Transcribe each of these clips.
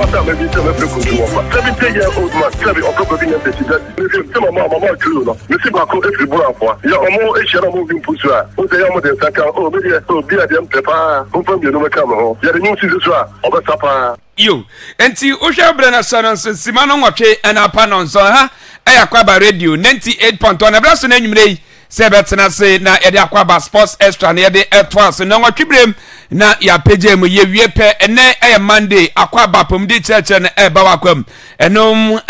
what I'm maybe to make you 70-year-old man, tell me, I'm going to be president. Mama, true, no. Missy Bako, every boy, you're almost a moving pusher. Who's the other second? Oh, maybe I be at them, Papa, who from the new camera. You're the new season, of a supper. You, and see, Usha Brenner Son, Simano Wache, and Apanon, so, huh? Akwaaba Radio 98.1 abraso na nwumre se betena se na ede Akwaaba Sports Extra na ede etwas na nwatwibrem na ya page mu ye wie pe ene Monday Akwaaba pomdi church na eba wakwam enom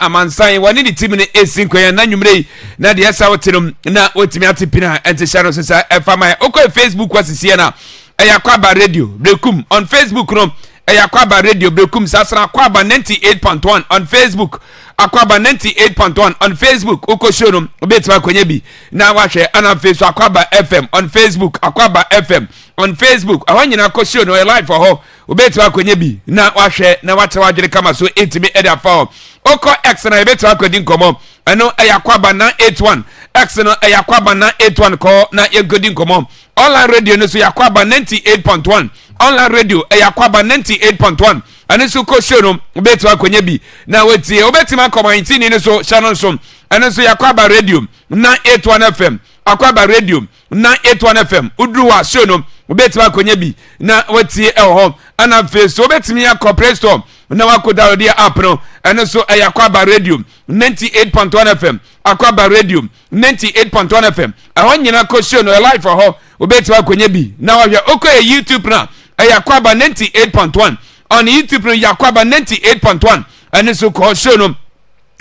amansan woni di team ne esinkwen na nwumre na de esa wotirum na otimi atipina ente share so sa efama okọ Facebook wasisi na Akwaaba Radio Brekum on Facebook no Akwaaba Radio Brekum sasra Akwaaba 98.1 on Facebook Akwaaba 98.1 on Facebook ukoshorum obetwa kwenye bi na wahwe ana Facebook Akwaaba FM on Facebook Akwaaba FM on Facebook awanyina koshono live for ho obetwa kwenye bi na wahwe na wate wagire kama so etimi eda for oko X na obetwa kwedi nkomo eno Akwaaba 981 X no Akwaaba 981 ko na yegodi nkomo online radio no so Akwaaba 98.1 online radio Akwaaba 98.1 anisu ko show obetwa kwenye bi na wetie obetima comment ni so channel so anisu Akwaaba Radio 981 FM Akwaaba Radio 981 FM udruwa show no obetima kwenye bi na wetie ho ana face obetimi ya corporate store na wakoda dia app no anisu Akwaaba Radio 98.1 FM Akwaaba Radio 98.1 FM awanyina ko show no live for ho obetima kwenye bi na wahwe okọ YouTube na Akwaaba 98.1 on YouTube Akwaaba 98.1 and so call show no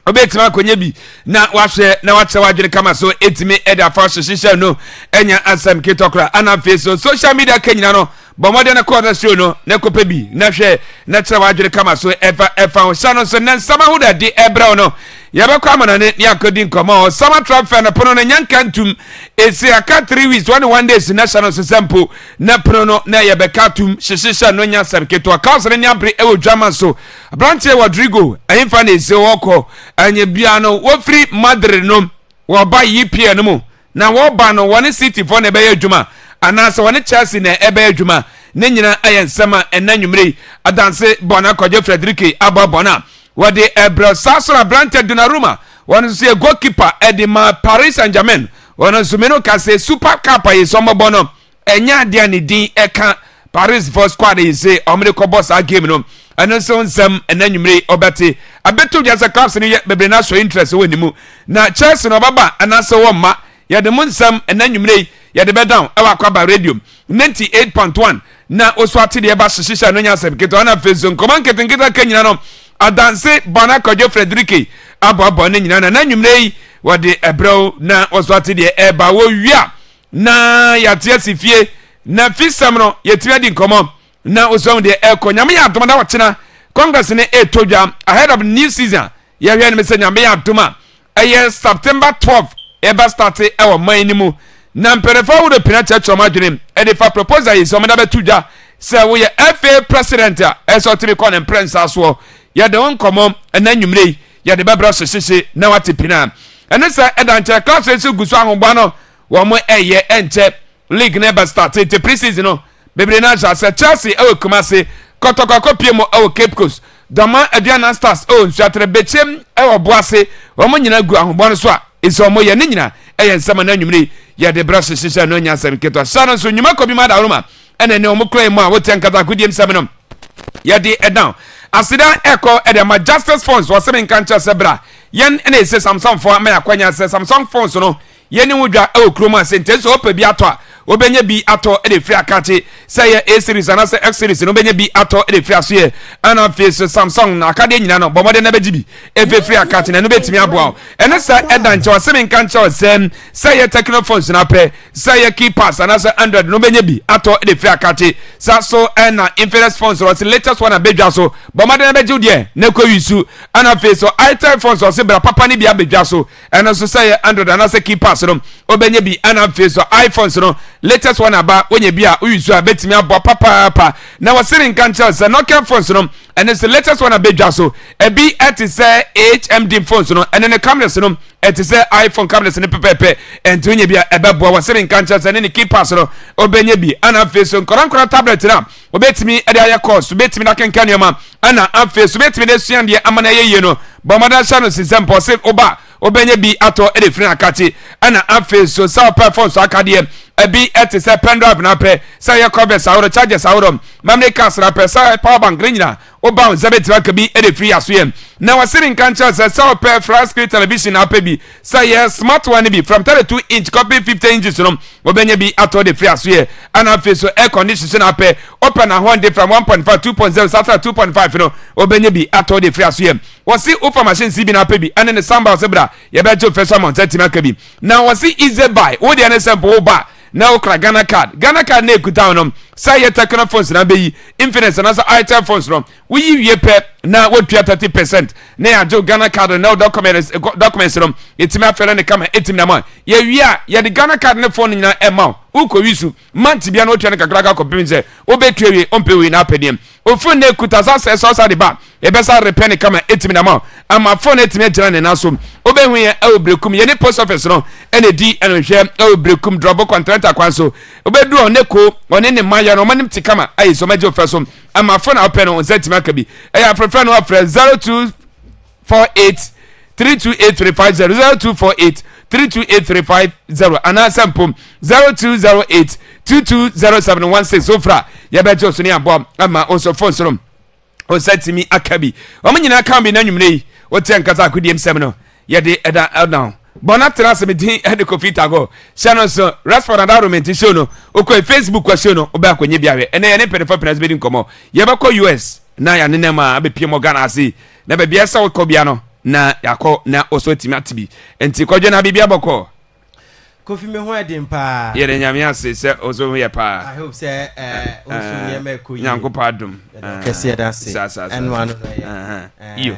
obetima kwenye bi na wahwe na wacha wagire kama so etimi eda fashion shisha no enya asem kitokra ana face social media kenyina no bomode na ko show no na kope bi na hwe na tra wagire kama so efa shano so na sama hu da di ebra no yabekwa amana ne yakodi nkomo sama transfer na pono na nyanka ntum esi aka 3 weeks 1 days national sample na pono na yabeka tum shishisha no nya serketo akause ne nyabre ewo dwama so branche Rodrigo ahimfa na esi woko anye bia no wo free Madrid no wo ba yipie no mu na wo ba no woni City for na be adwuma anase woni Chelsea na ebe adwuma ne nyina ayensama enanwumre adanse bona kwaje Frederick ababona wade ebra sasora brante Donnarumma wonu se goalkeeper edima Paris Saint-Germain wonu sumeno ka se super cup ayi so mobono enya dia ne din eka Paris for squad yi se omre ko boss a game no eno so nsem enanwumre obete abeto jasa clubs ni bebre na so interest wonimu na Chelsea no baba anase wo ma ya de munsem enanwumre ya de be down ewa Akwaaba Radio 98.1 na oswati de ba shisha no nya sebketo na Facebook komankete nketa kenyina no adanse bona kwaje Frederick ababo ne nyina na nwumre wade ebro na oswati de eba wo wia na yatia sifie na fisam no yetia di nkomo na oswon de ekonyame ya atomada wachina Congress ne etodwa ahead of new season ya hwe ne mesenya me ya atoma eye September 12 eba start ewo manimu na mperefa wo de pinacha choma dwene e de fa proposal yi so me da betudwa se wo ye FA president a eso tiri kon prince aso ya de wonkomo na nwumre ya de bebra hyehyehye na watepina ene sa edanche class ese gusu ahogba no wo mo eye enche league never started the preseason no bebre na ja se Chelsea e Kumasi kotokoko pie mo e Cape Coast dama Aduana Stars o nsuatre bechem e oboase wo mo nyina gu ahogba no so a eso mo ye ne nyina e ye nsama na nwumre ya de bra hyehyehye no nya sam keto sano so nyuma ko bi ma da roma ene ne omukro mu a woten kata kudiem sam no ya de down asida eko edema justice funds wasem nkancha sebra yen ene ese Samsung for ma yakwanya se Samsung funds no yeni wudwa e okroma sentence opa bi ato a obenya bi ato e de free akate say A series and say X series no obenya bi ato e de free aso ye ana face Samsung na akade nyina no bomode na begibi e fe free akate na no betimi aboa ene sa edanche wasem nkancha wasem say techno phones na pe say keepers and say Android no obenya bi ato e de free akate sa so na Infinix phones was the latest one abedwa so bomode na begiu de na kwa wisu ana face so itel phones was bra papa ni bi abedwa so ene so say Android and say keepers no obenya bi ana face so iPhones no latest one aba onye bi a uyisu a betimi abo papa na wasiri nkancha se Nokia phones no and it's the latest one abedwa so ebi it say HMD phones no and the cameras no it say iPhone cameras ne pepepe and onye bi a ebebo wasiri nkancha se ne keepers no obenye bi ana face so nkora tablet na obetimi ede aye course obetimi na kenkan yoma ana aface obetimi de suan de amana ye no bomada channel system possible oba obenye bi ato ede free akati ana aface so sa performance akade ebi et say pen drive na pe say your covers awro chargers awro memory cards na pe say power bank nyina oba zabeti ba bi ede free aso na wasiri nkancha say sa pe flat screen television na pe bi say yes smart one bi from 32 inch copy 15 inches no obenye bi ato de free aso ana aface so air condition na pe open na one day from 1.5 2.0 started 2.5 no obenye bi ato de free aso wasi ofa machine CB na pe bi ane ne samba sebra ye be jo first one tati maka bi na wasi easy buy wo de ne sample ba na okra Ghana card na ekuta no say ye techno phones na be yi Infinix na say item phones no we wie pe na wo tua 30% na ya jo Ghana card na documents no etima fere ne kama etim na ma ye wie a ye de Ghana card ne phone nyina ema uko wisu manti bia no tua ne kakra ka kopim se obetua wie ompe we na apediem ofun na ekuta sa so de ba ye be sa repair ne kama etim na ma ama phone etim gira ne na so obehu ye e obrekum ye ne post office no ene di ene hwe e obrekum drop contract akwanso obedu oneko one ne maya no manim tikama ayi so maje ofeso ama phone open on zetima ka bi e ya prefer no afre 0248 328350 0248 ana sample 0208 220716 so fra ya bejo so ne abo ama on so phone so o setimi akabi o manyina kan bi na nwumre o te nkasa akodiem sem no ye de eda now bona trans medin ede kofita go channel so restaurant and argument show no okoi Facebook kwa show no oba akonye biawe ene ye ne pedefa penas bedin komo ye be ko US na ya ne ma abepie mo Ghana ase na be bia sa ko bia no na yakọ na oso timi atibi enti kodwe na bibia boko Kofi me ho edin pa ye de nyame ase se oso ho ye pa I hope say oso ye me ko yi nyanko pa dum kese da se enwa no yo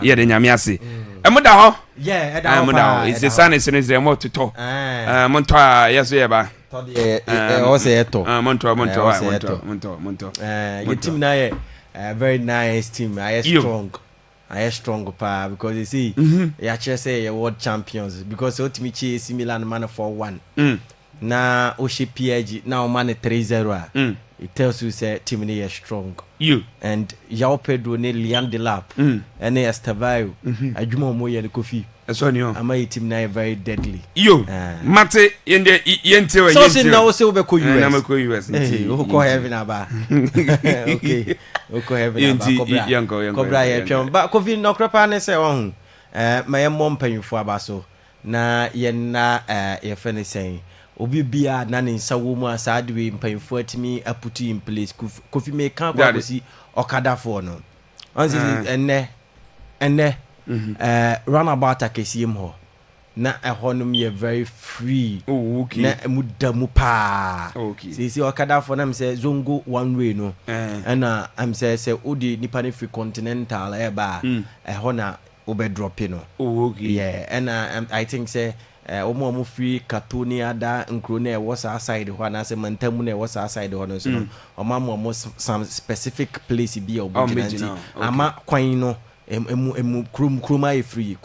ye de nyame ase emuda ho yeah eda ho pa is the sun is in the mo to monto yeso ye ba to de o se eto monto your team na ye very nice team I strong pa because you see ya say you world champions because ultimately AC Milan man 4-1 na Oshi PSG now man 3-0 it tells you say team ni is strong you and João Pedro ne Liam Delap and Estevao adwuma mo ye Kofi eso ni o ama team na very deadly yo mate yende yente we so say now say we be ko US na me ko US nti o ko heaven aba okay o ko heaven aba kobra ye twem ba Kofi no krepa ne say won ma ye mom panyufo aba so na ye na ye fene say obi bia na ne nsa wo mu asade we panyufo atimi aputu in place Kofi me kan kwa si okada for no onzi enne runabout akesiem ho na ehonum ye very free okay na mudamu pa okay see okada for them say zongo one way no and am say odi nipa ne free continental eba ehona obe drop no okay yeah and I think say omo free Katonia da nkro na was aside ho na say mantamu na was aside ho no so no omo some specific place bi obuginanti ama kwan no kruma e free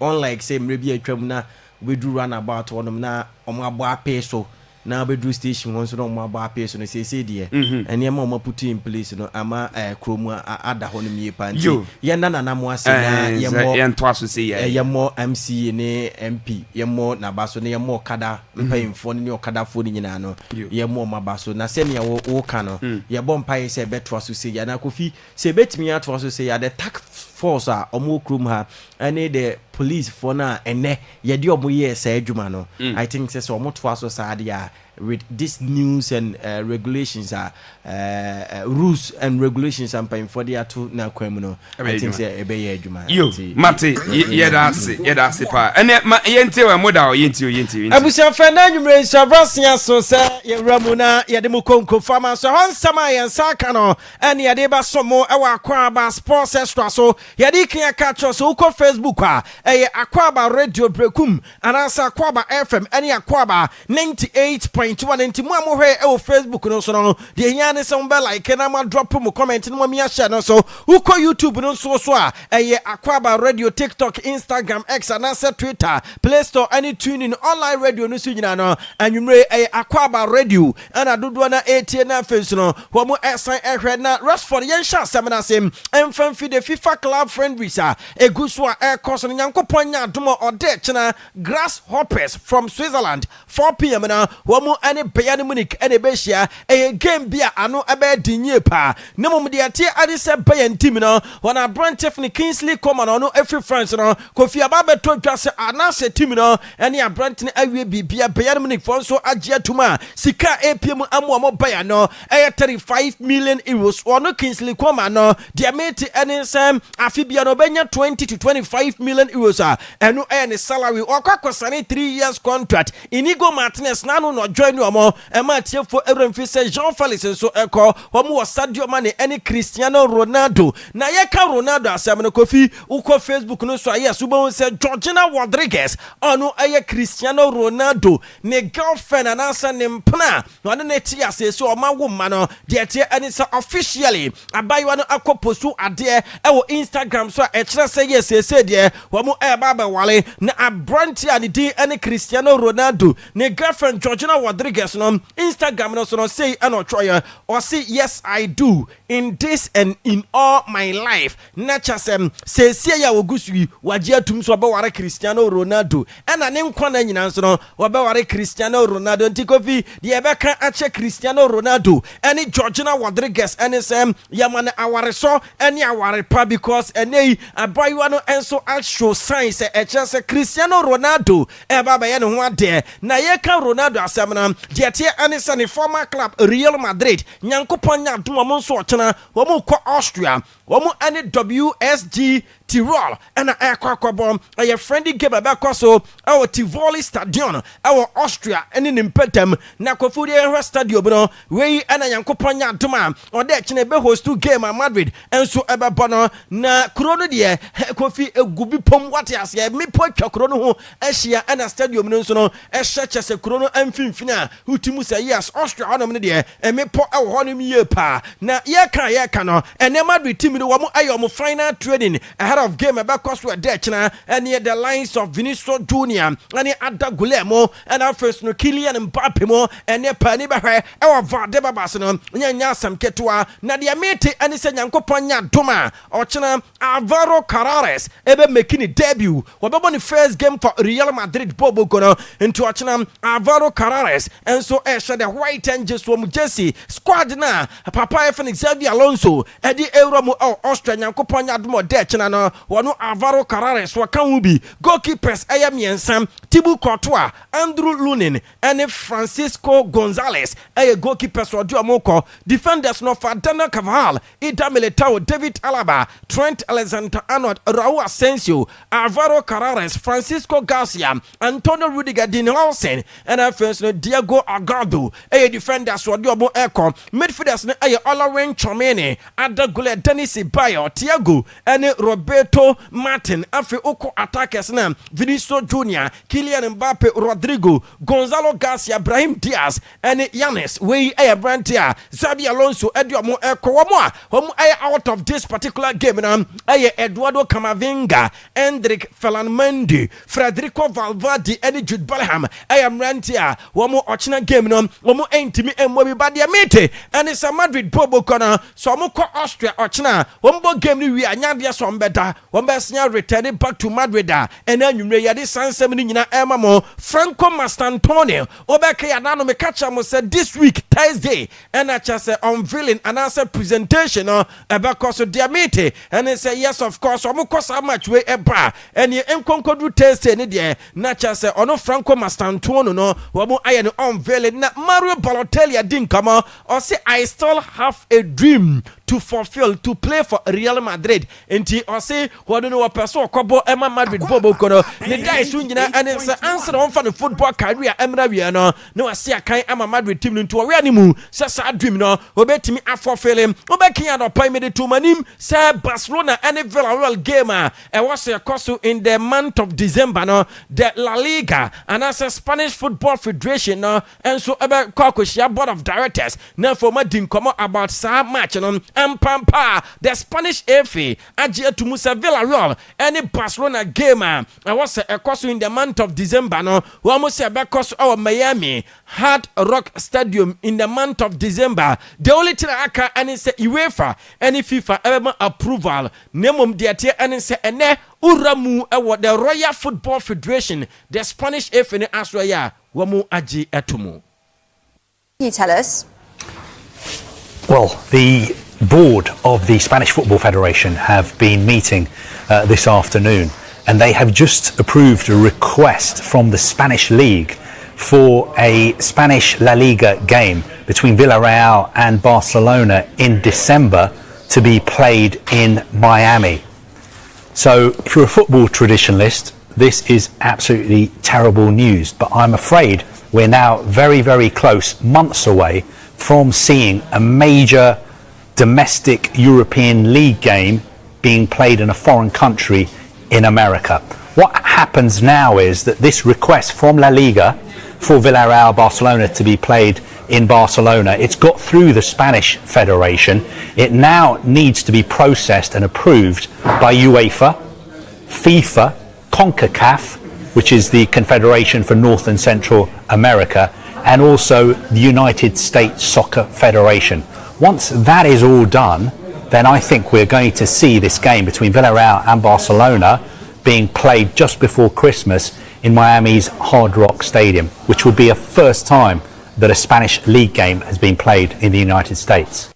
unlike say mrebi atwam na we do run about onum na omo abo ape so na we do station won so no omo abo ape so no say de and yema omo put in place no ama kroma ada ho no mie panti ye na mo ase na ye nto aso say ye mo MC ne MP ye mo na baso ne ye mo kada mpayimfo ne okada fo ni nyina no ye mo mabaso na se ne wo ka no ye bom paye se beto aso say ya na Kofi se betimi ato aso say ya the tax force omo krum ha any the police for na ene ye de omo ye say adwuma no I think say omo to aso sad ya with this news and regulations rules and regulations and paying for the to na kwam no I think say ebe ye adwuma yo mate ye da ase pa ene ye ntie we moda ye ntie abusia fenda nwumre sabrasia so say ye ramuna ye de mu konko fama so hansama ye nsaka no ene ye de ba somo e wa Akwaaba sports extra so ye de kan catch so ko Facebook Akwaaba radio brekum anasa Akwaaba FM ene Akwaaba 98. 1.1 nti mo amohwe e Facebook no so no de hia ne se mo be like na ma drop mo comment no mo mia share no so uko YouTube no so a eye Akwaaba radio TikTok Instagram X and Twitter Play Store any tuning online radio no so nyina no anwumre eye Akwaaba radio ana dodo na etie na face no wo mo esan ehwe na Rashford yen sha semina sem emfam fi the FIFA club friend visa eguso a ekos no nyankopon nya adom ode chena Grasshoppers from Switzerland 4 p.m. na wo mo ane Bayern Munich ene be hia eye game bia ano ebe dinye pa ne mom de atie ade se Bayern team no wana brand Tiffany Kingsley Coman no every France no Kofi Ababe to dwase anase team no ene a brand ne awie bibia Bayern Munich for so agye tuma sika APM amo Bayern no eye 35 million euros ono Kingsley Coman no de mate ene sem afibia no benya 20 to 25 million euros eno ene salary okakosane 3 years contract Inigo Martinez nanu no join omo ema tiefo Everton say Jean Felix so eko omo Sadio Mane ene Cristiano Ronaldo na yeka Ronaldo asem no Kofi uko Facebook no so aye subo say Georgina Rodriguez ono aye Cristiano Ronaldo ne girlfriend anasa ne mpna no ne tia say so oma wo ma no de tie ene say officially abayiwa no akopostu ade ewo Instagram so e kire say yes say de omo e baba wale na abranti ani di ene Cristiano Ronaldo ne girlfriend Georgina Rodriguez no Instagram no so no say ano troya or say yes I do in this and in all my life nachasem say ya wogusui waje atum so obeware Cristiano Ronaldo ena ne nkwana nyina so no obeware Cristiano Ronaldo ntikofi de ebeka ache Cristiano Ronaldo ene Georgina Rodriguez ene sem yamane aware so ene aware pa because ene abayiwa no enso show signs e chese Cristiano Ronaldo e baba ye ne ho ade na ye ka Ronaldo asem na de tie ene se ne former club Real Madrid nyankopon nya dum mo nso ochena wo mo ko Austria wo mo ene WSG Tirol and Akwaaba a friendly game about so our Tivoli Stadion our Austria and in Impetum Nakofudi Stadium no we and Yankopanya Duma or that Chinebe host 2 game at Madrid and so eba bono na Krono de Kofi a gubi pom what as ye me po Krono Asia and a stadium no so no a such as a Krono and Finfina who Timu say yes Austria on de and me po our honeymoon year pa na yeka no and the Madrid team no ayo final trading of game about cost we na and near the lines of Vinicius Junior and Ada Gulemo and our first no Kylian Mbappe mo and ne pani bahwe e wa vade babas no nya sam ketua na de mete ani se nyankopon nya doma ochena Alvaro Carreras ebe making debut wobebo the first game for Real Madrid bobo kono into ochena Alvaro Carreras and so share the white angels from Jesse squad na papa F Xavier Alonso edi euro mo Austria nyankopon nya doma de chena no wano Alvaro Carreras waka ubi goalkeepers miensam Thibaut Courtois Andrew Lunin and Francisco Gonzalez goalkeepers wadu amoko defenders no Fadana Carvajal Ida Militao David Alaba Trent Alexander-Arnold Raul Asensio Alvaro Carreras Francisco Garcia Antonio Rudiger Dinhausen and first no Diego Agado defenders wadu amo eko midfielders no Olawen Chomene Ada Gule Denis Bayo Thiago and Roberto Martin afi oko attackers na Vinicius Junior Kylian Mbappe Rodrigo Gonzalo Garcia Brahim Diaz and Yanis we Brantia Xabi Alonso Ediomo Ekowomo out of this particular game na Eduardo Camavinga Hendrik Felanmendi Federico Valverde and Jude Bellingham Brantia womo ochina game no womo entimi emwe badia mete and it's a Madrid bobo kona so mo ko Austria ochina wombo game ni wi anyade so mbeda Wombesnya returning back to Madrid and then you may yadi sansem ni nyina emamo Franco Mastantonio obeke ya nano me catcha mo said this week Thursday and I just unveiling an answer presentation about course of diamete and they say yes of course omukosa how much we eba and ye enkonkodu Thursday ni de na just ono Franco Mastantonio no womo aye no unveiling na Mario Balotelli adinkama or say I still have a dream to fulfill to play for Real Madrid enti or say what do know what person kobo Emma Madrid bobo kono the guys who nyina and it's answer on for the football career Emra we no no see akan Emma Madrid team into we animu say dream no obetimi afofele obekia no pay me to manim say Barcelona and Villarreal game e was a course in the month of December no the La Liga and as a Spanish Football Federation federation no enso ebe kwakoshia board of directors na for ma din komo about sa match no ampampa the Spanish FA age to Musa Villarreal any Barcelona game I was a course in the month of December no we almost say be course our Miami Hard Rock Stadium in the month of December. The only thing I can and say UEFA and FIFA ever approval nemum dear and say ene uramu ewo the Royal Football Federation the Spanish FA aswaya wamu aji etumu. Can you tell us? Well, the board of the Spanish Football Federation have been meeting this afternoon, and they have just approved a request from the Spanish League for a Spanish La Liga game between Villarreal and Barcelona in December to be played in Miami. So if you're a football traditionalist, this is absolutely terrible news, but I'm afraid we're now very, very close, months away from seeing a major domestic European League game being played in a foreign country in America. What happens now is that this request from La Liga for Villarreal Barcelona to be played in Barcelona, it's got through the Spanish Federation. It now needs to be processed and approved by UEFA, FIFA, CONCACAF, which is the Confederation for North and Central America, and also the United States Soccer Federation. Once that is all done, then I think we're going to see this game between Villarreal and Barcelona being played just before Christmas in Miami's Hard Rock Stadium, which would be a first time that a Spanish league game has been played in the United States.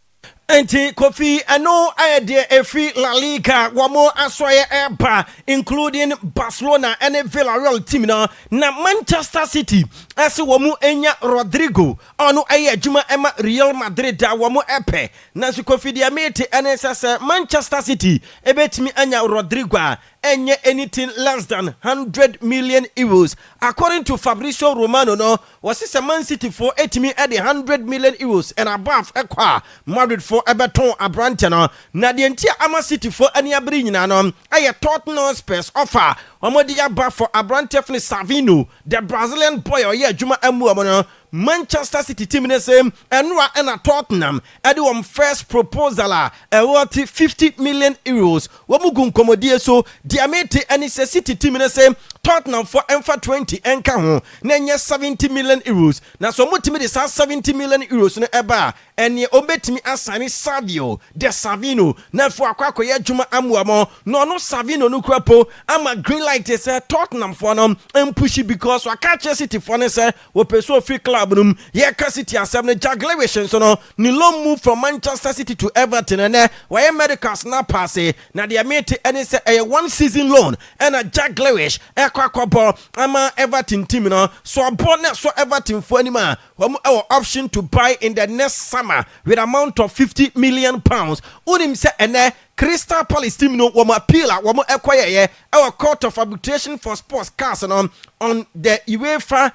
Enti Kofi ano ayede efi La Liga wamo aswaye eba including Barcelona and Villarreal team na Manchester City ase wamo enya Rodrigo ono aye adwuma ema Real Madrid da wamo epe na so Kofi dia mete NSS Manchester City ebetimi anya Rodrigo a enye anything less than 100 million euros according to Fabrizio Romano no was say Man City for 80 at the 100 million euros and above ekwa Madrid for Everton abrante no na de ntia ama City for ani abri nyina no aye Tottenham Spurs offer omodi ya ba for abrante fne Savino the Brazilian boy oye adwuma amu no Manchester City team ne say enwa na Tottenham ade wom first proposal worth 50 million euros womugu nkomodie so diamete ani say City team ne say Tottenham for enfa 20 enka ho na nye 70 million euros na so mutimi de 70 million euros no eba ene obetimi asani Savio de Savino na fo akwakoye adwuma amuamo no Savino no krapo ama green light say Tottenham for no empushi because wakache City for ne say wo peso free club num ye ka City asem ne Jaguars so no ni long move from Manchester City to Everton and why Americans na pass na de mate ene say a one season loan and a Jaguars kwakwa ama Everton team no so abone so Everton for anima our option to buy in the next summer with amount of 50 million pounds unim say ene Crystal Palace team no womo appeal womo ekwaye our court of arbitration for sports cars on the UEFA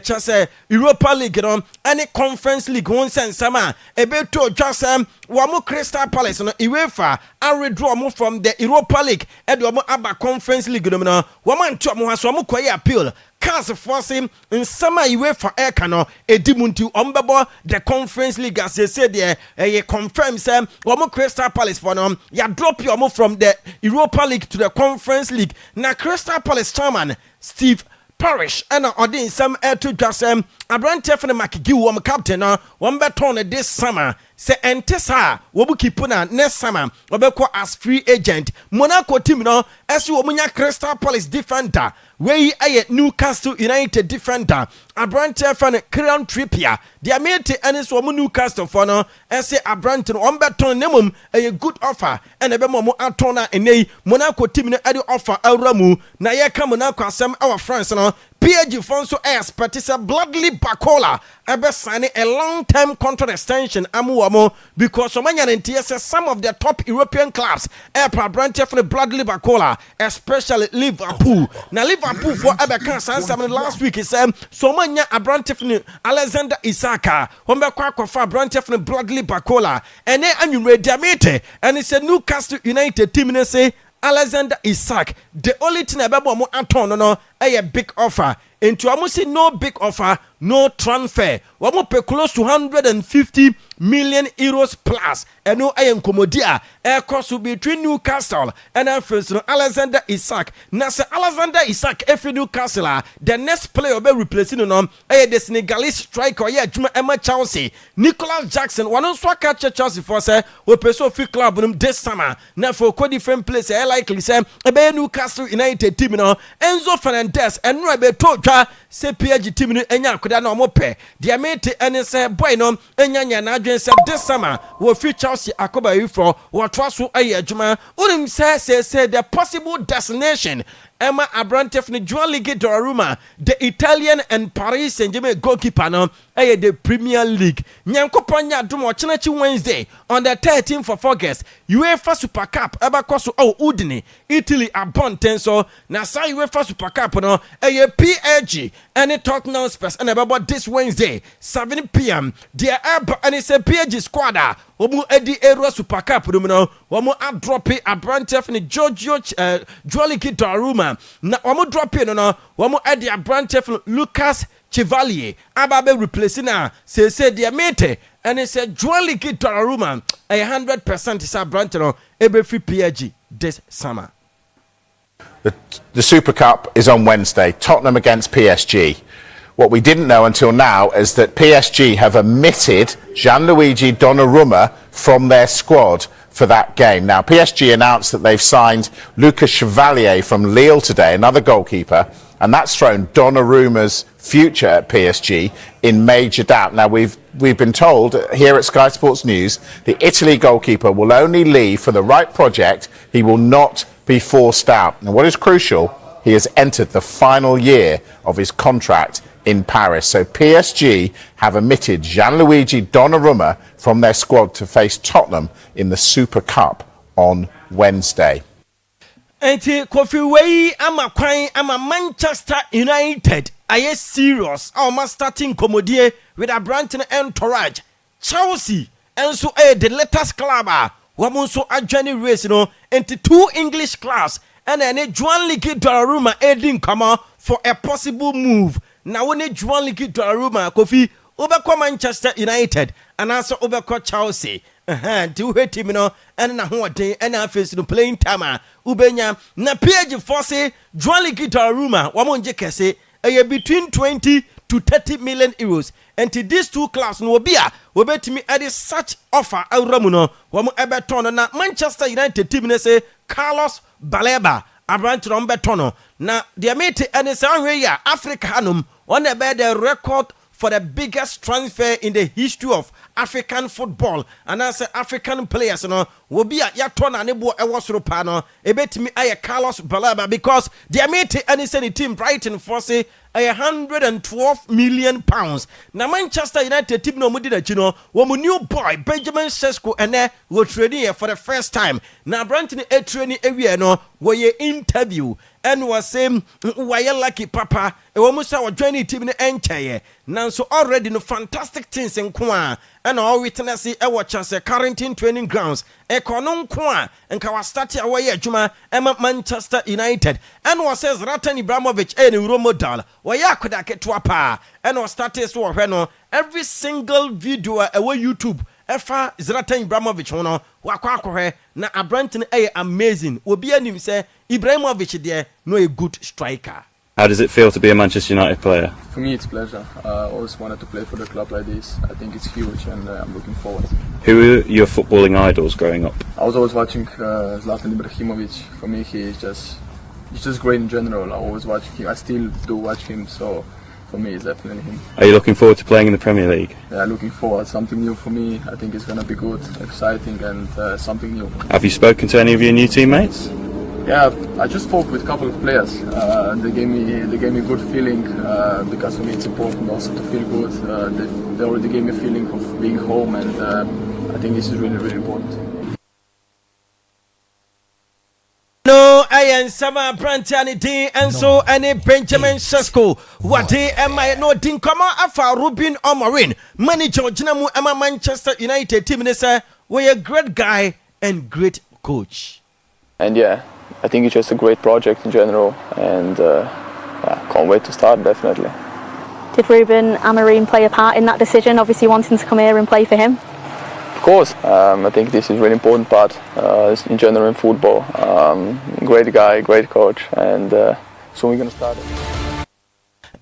chase Europa League no any conference league one sense sama ebeto just womo Crystal Palace no UEFA and withdraw mo from the Europa League e do womo aba conference league no womo nto mo haso womo kwaye appeal cars forcing in summer UEFA ekano edimuntu ombebo the conference league as they say there confirm say womo Crystal Palace for no ya drop your move from the Europa League to the conference league na Crystal Palace chairman Steve Parish and ordin some air to just abrante for the makigi wom captain one beton this summer say entesa wobu kipuna next summer obeko as free agent Monaco team no esi womunya Crystal Palace defender wey aye Newcastle United defender abrante for the Kieran Trippier dia mate ene so womu Newcastle for no esi abrante no beton nemum a good offer and ebe mo atona enei Monaco team no ade offer awramu na ye ka Monaco asem our friends no PG Fonso expert is a Bradley Barcola ebe sign a long-term contract extension amuwamo because some of the top European clubs branch for Bradley Barcola, especially Liverpool. Now Liverpool for ebe kan san last week is so many branch for Alexander Isaka, hombe kwa for branch for Bradley Barcola, and then annual diamete and it's a Newcastle United team ne say Alexander Isak, the only thing about mo Anton no a big offer. Into amusi no big offer, no transfer. Wamo pay close to 150 million euros plus. And no ayen komodia. Air cost will be between Newcastle and Alexander Isak. Nasa Alexander Isak every Newcastle. The next player will be replacing the Senegalese striker. Yeah, Emma Chelsea. Nicholas Jackson. One on swaka Chelsea for say we pursue free club this summer. Now for quite different place. I likely say a Newcastle United team. Enzo Fernandez and no be told say PSG team no enya koda na omope dia mate ene say boy no enya na adwen say this summer we fit Chelsea Akwaaba for what was so aye adwuma unim say the possible destination Emma Abrantef ni Joao League Donnarumma, the Italian and Paris Saint-Germain goalkeeper no the Premier League. Nyankopon nya dum Chinechi Wednesday on the 13th of August. UEFA Super Cup eba koso Udine, Italy abon tenso na sa UEFA Super Cup no PSG and Tottenham Spurs and about this Wednesday 7 p.m. Dear Ab and it's a PSG squad. Womu edi Euro Super Cup no womu adropi Abrantef ni Joao League Donnarumma. Na wamu drop in no wamu edi Abrantef Lucas Chevalier ababe replacing na say their mate and it said Joao League Donnarumma 100% is Abrantef ebe free PSG this summer. The Super Cup is on Wednesday. Tottenham against PSG. What we didn't know until now is that PSG have omitted Gianluigi Donnarumma from their squad for that game. Now, PSG announced that they've signed Lucas Chevalier from Lille today, another goalkeeper, and that's thrown Donnarumma's future at PSG in major doubt. Now, we've been told here at Sky Sports News the Italy goalkeeper will only leave for the right project. He will not be forced out. Now, what is crucial, he has entered the final year of his contract in Paris. So PSG have omitted Gianluigi Donnarumma from their squad to face Tottenham in the Super Cup on Wednesday. Enti Kofi Wei ama Manchester United aye serious ama starting komodie with a Brighton entourage. Chelsea enso the latest club wamo so adwane race no enti 2 English clubs and then Joao League Donnarumma heading come for a possible move. Now when Joao League Donnarumma Kofi obekwa Manchester United and also obekwa Chelsea do hate him no and na ho den and na face no playing time ubenya na PSG force Joao League Donnarumma wamonje kese between 20 to 30 million euros and to these two clubs no bia we betimi at such offer awramu no wamo ebeton na Manchester United team ne say Carlos Baleba Abrantron betono na dia mate and say ya Africa hanum on the record for the biggest transfer in the history of African football and as African players no will be at yatona nebo ewosro no ebetimi aye Carlos Baleba because their mate and say the team Brighton force 112 million pounds. Na Manchester United team no mudi na chino wo new boy Benjamin Sesko ene wo training for the first time. Na Brighton e training ewie no wo ye interview and was saying why lucky papa e wo musa wo join team ne enchaye. Nanso already no fantastic things in kwa and all witness e watch as quarantine training grounds e kono kwa enka wa start away adwuma Manchester United and was says Zlatan Ibrahimovic e ni role model waya koda ketwa pa and was started so no every single video away YouTube efa Zlatan Ibrahimovic hono wakwa akɔhwɛ na Abranton amazing obi anim say Ibrahimovic there no a good striker. How does it feel to be a Manchester United player? For me, it's a pleasure. I always wanted to play for the club like this. I think it's huge and I'm looking forward. Who were your footballing idols growing up? I was always watching Zlatan Ibrahimovic. For me, he's just great in general. I always watch him. I still do watch him, so for me, it's definitely him. Are you looking forward to playing in the Premier League? Yeah, looking forward. Something new for me. I think it's going to be good, exciting and something new. Have you spoken to any of your new teammates? Yeah, I just spoke with a couple of players. They gave me a good feeling because for me it's important also to feel good. They already gave me a feeling of being home, and I think this is really, really important. No, I am Sama Brantani D and so any Benjamin Sesko. What day am I no Dinkama Afa Rubin or Marine? Manager Jinamu Emma Manchester United team we're a great guy and great coach. And yeah, I think it's just a great project in general, and can't wait to start, definitely. Did Ruben Amorim play a part in that decision, obviously wanting to come here and play for him? Of course, I think this is a really important part in general in football. Great guy, great coach, and soon we're going to start it.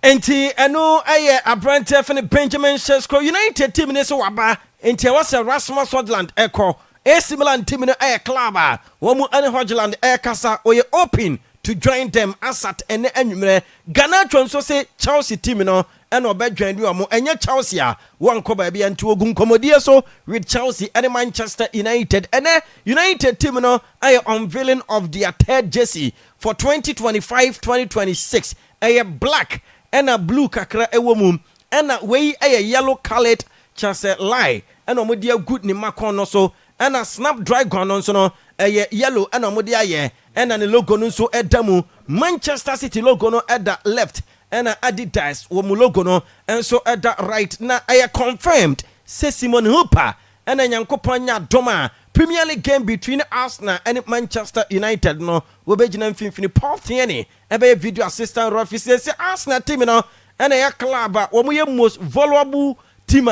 Enti eno aye abrante fene Benjamin Sesko United team ne so waba enti was Rasmus Hojland eko AC Milan team no aye club a wo mu ane Hojland kasa oye open to join them asat ene anwumre Ghana twonso say Chelsea team no eno be join you mo enye Chelsea a won ko ba bia nti ogun komodie so with Chelsea and Manchester United ene United team no aye unveiling of their third jersey for 2025-2026 aye black and a blue kakra ewo mum and a way a yellow colored chase lie and a dear good ni macon no so and a snapdragon on so no a yellow and a modia ye and a logo no so edamu Manchester City logo no at the left and a Adidas womu logo no and so at the right na I confirmed say Simon Hooper and a Yankopanya Doma Premier League game between Arsenal and Manchester United no we be jina mfimfini Paul Tierney ebe video assistant referee say Arsenal team no and a club wo mo most valuable team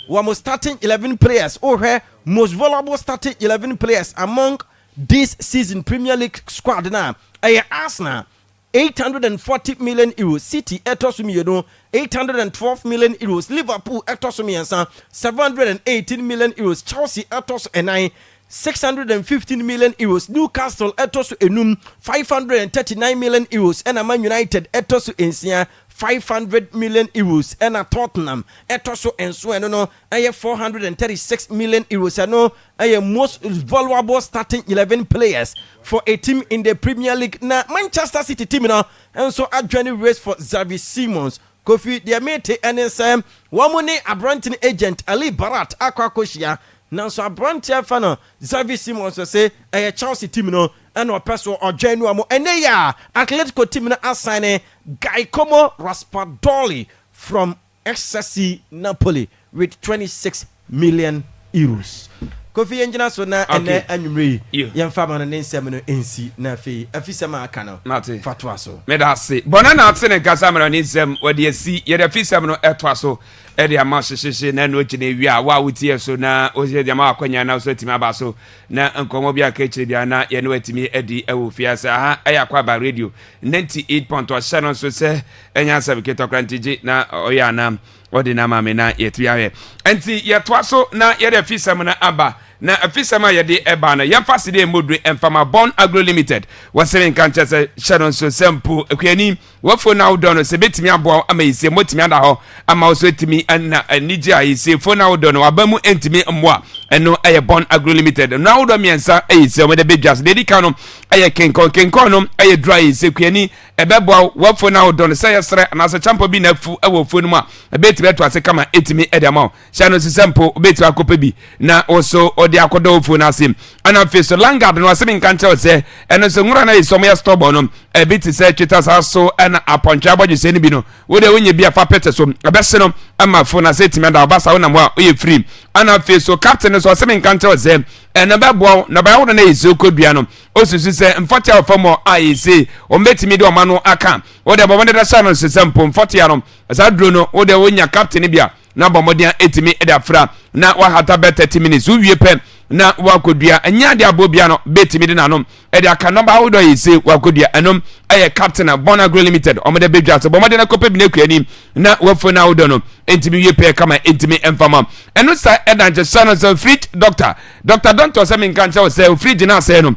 wo mo starting 11 players most valuable starting 11 players among this season Premier League squad na Arsenal 840 million euros, City etosumi 812 million euros, Liverpool etosumi 718 million euros, Chelsea etos 615 million euros, Newcastle etos enum 539 million euros, and Man United etos ensia 500 million euros, and a Tottenham etoso enso no 436 million euros, and most valuable starting 11 players for a team in the Premier League. Now Manchester City team now, and so a journey race for Xavi Simons. Kofi Diamete and Sam Wamone a Branton agent Ali Barat Akwakoshia. Now so a Branton fan Xavi Simons say a Chelsea team no and or person or Genuamo and they are Atletico team na assign Giacomo Raspadori from XSC Napoli with 26 million euros. Kofi Engineer so na ene anwumre yemfa ma no nsem no ensi na fe afisema aka no fatwa so me da se bona na atse ne kasa mara nsem wode asi ye da afisem no etwa so e de ama hyehyehye na no gine wi a wa wutie so na o se de ama akwanya na so timi aba so na nkomo bia ka kire bia na ye no atimi edi ewo fiasa ha Akwaaba radio 98.1 channel so se enya sabiketo krantiji na oya na odi na mame na yetuawe enti yetwa so na ye de afisem na aba na afisama yede eba na yemfaside modre emfama Bon Agro Limited wasere kanche se sharon so sempo akuani wofo na wodo no se betimi abo ama yise motimi ada ho ama oso etimi na anije ayise fo na wodo no wabamu entimi mmoa eno eye Bon Agro Limited na wodo miensa ayise o de bedwas dedika no eye kenkon no eye dry se akuani ebebo wofo na wodo no se yesre na se champo bi na fu ewo fo no ma betimi eto ase kama etimi edama sharon so sempo betimi akopa bi na oso de akodo ofu na sim ana feso Langard no asemi nkanche se eno so ngura na isomo ya stop no ebiti se twita saso ana aponcha abodje se ni bi no wo de wonye bia fa pete so ebese no ama fo na se timeda obasa wo na mo a oye free ana feso captain so asemi nkanche se eno bebo na ba wo na izo kodua no osusu se mfoti afamo ayese o metimi de o mano aka wo de bobo de da sha no se sempo mfoti ya no sa duro no wo de wonya captain bia na bomodia etimi edafra na wa hata bet 30 minutes uwie pen na wakodua anya de abobia no betimi de nanom ede aka number wo do yise wakodua enom eye captain Bon Agro Limited omode bedwa so bomode na kope bi na kuani na wafo na wo do no entimi wie pe kama entimi emfama eno sa edanje sano so fridge doctor don't say me kan che say fridge na say no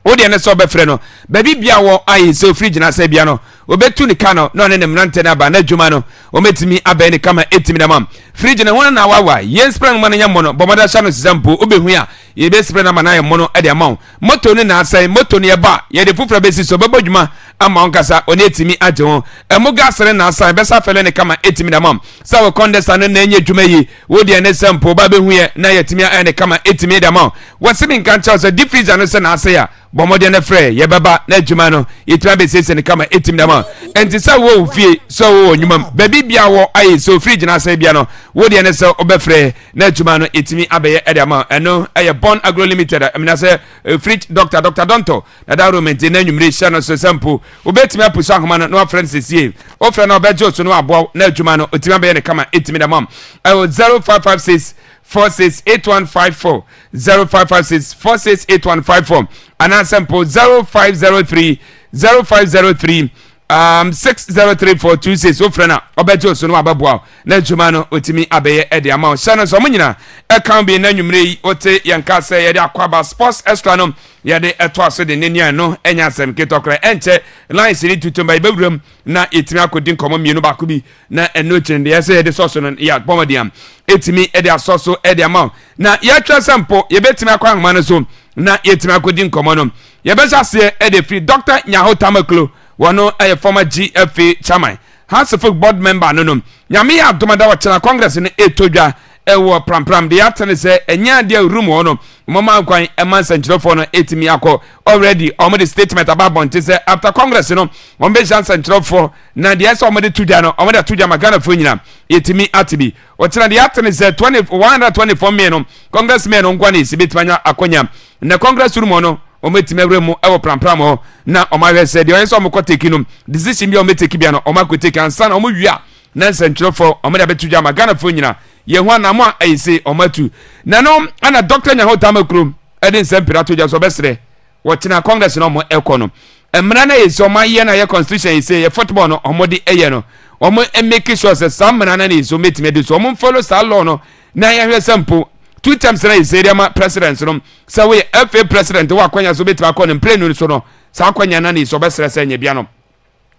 odi ene so be frɛ no baby bia wo ayi so fridge na se bia no obetu ni kano no ne mrante na ba na dwuma no o metimi aba ni kama etimi na mam fridge na wona na wawa yen spray no man nya mo no bomada sha no sizampo obehu a ye be spray na man na ye mo no e de amaw moto ni na asai moto ni e ba ye de fufra be si so bebo dwuma ama onkasa oni etimi age ho emo gasere na asai be sa fele ni kama etimi na mam sa we condenser no na nya dwuma yi wo de ene sampo ba behu ye na ye timi a ne kama etimi de amaw wasimi nkan cha so deep freezer no se na asai a bomode na frɛ ye baba na dwuma no yetwa be sese ne kama etimi na ma enti sa wo fie so wo nyuma baby bia wo ayi so fridge na sa bia no wo de ne se obefre na adwuma no etimi abeye ede ama eno eye Born Agro Limited amina se fridge Dr. Donto na da roment na nwumre hia no so sample obetimi apuso ahoma no no Francis ye ofre na obejo so no abo na adwuma no otimi abeye ne kama etimi da mam 0556 468154 0556 468154 and sample 0503 603426 ofrena obejo so no ababua na djuma no otimi abeye ede ama shana so munyina e kan bi na nwumre yi ote yanka se ye de Akwaaba Sports Extra no ye de eto aso de nenia no enya asem ketokra enche line siri tutumba ibewuram na etimi akodin komo mienu ba ko bi na eno chende ye se ye de soso no ya bomodiam etimi ede asoso ede ama na ye twa sampo ye betimi akwa ahoma no so na etimi akodin komo no ye be jase ede free Dr. Nyaho Tamaklo wano a former GFA chairman House of board member no nyame ya domada wa chana congress ne etodwa ewo prampram de atene se enya de room wono mama kwan eman sentrofo no etimi akọ already omede statement about bonte se after congress no ombe jan sentrofo na de ese omede tudwa no omede tudwa magana fo nyina etimi atibi o chana de atene se 124 men no congressmen no nkwa ne sibetmanya akonya na congress room no ometime wremu ewo prampram ho na omawe se de onso omkoteki no decision bi ometeki bia no omakoteki ansa na omwia na nsentwerefo omeda betudwa magana fo nyina ye ho anamo ayise omatu na no ana Dr. Nyaho Tamaklo edin sempira to jaso besre wotina congress no mo ekono emra na yesi omaye na ye constitution yesi ye football no omodi eye no omo make sure se samra na yesi ometime de so omo follow sa law no na ye hwe sample 2 times na Iseriama president no so we FA president wa kwanya so betima akọ ne plane so no sa kwanya na ni so besere se nya bia no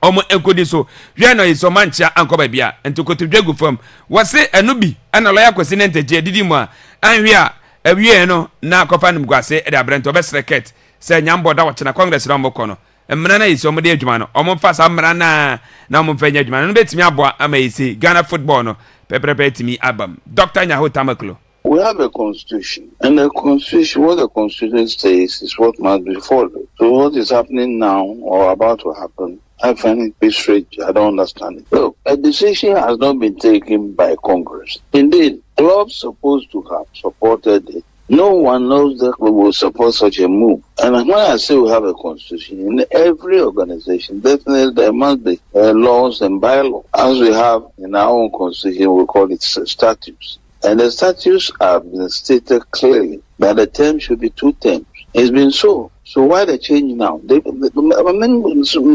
omo enkodi so hwe no iso mancha ankoba bia entukotudwegu fam wase enubi ana loya kwesi ne nteje didi mu a anhwe a awie no na akofa nim gwase e da brent obesere ket se nyambo da wachena congress no mokọ no emra na iso mo de adwuma no omo fa sa mra na omo fa nya adwuma no betimi aboa ama isi Ghana football no pepepe timi abam Dr. Nyaho Tamaklo. We have a constitution, and the constitution, what the constitution says is what must be followed. So what is happening now or about to happen, I find it very strange. I don't understand it. Look, a decision has not been taken by Congress. Indeed, clubs supposed to have supported it. No one knows that we will support such a move. And when I say we have a constitution, in every organization, definitely there must be laws and bylaws. As we have in our own constitution, we call it statutes. And the statutes have been stated clearly that the term should be 2 terms. It's been so. So why the change now?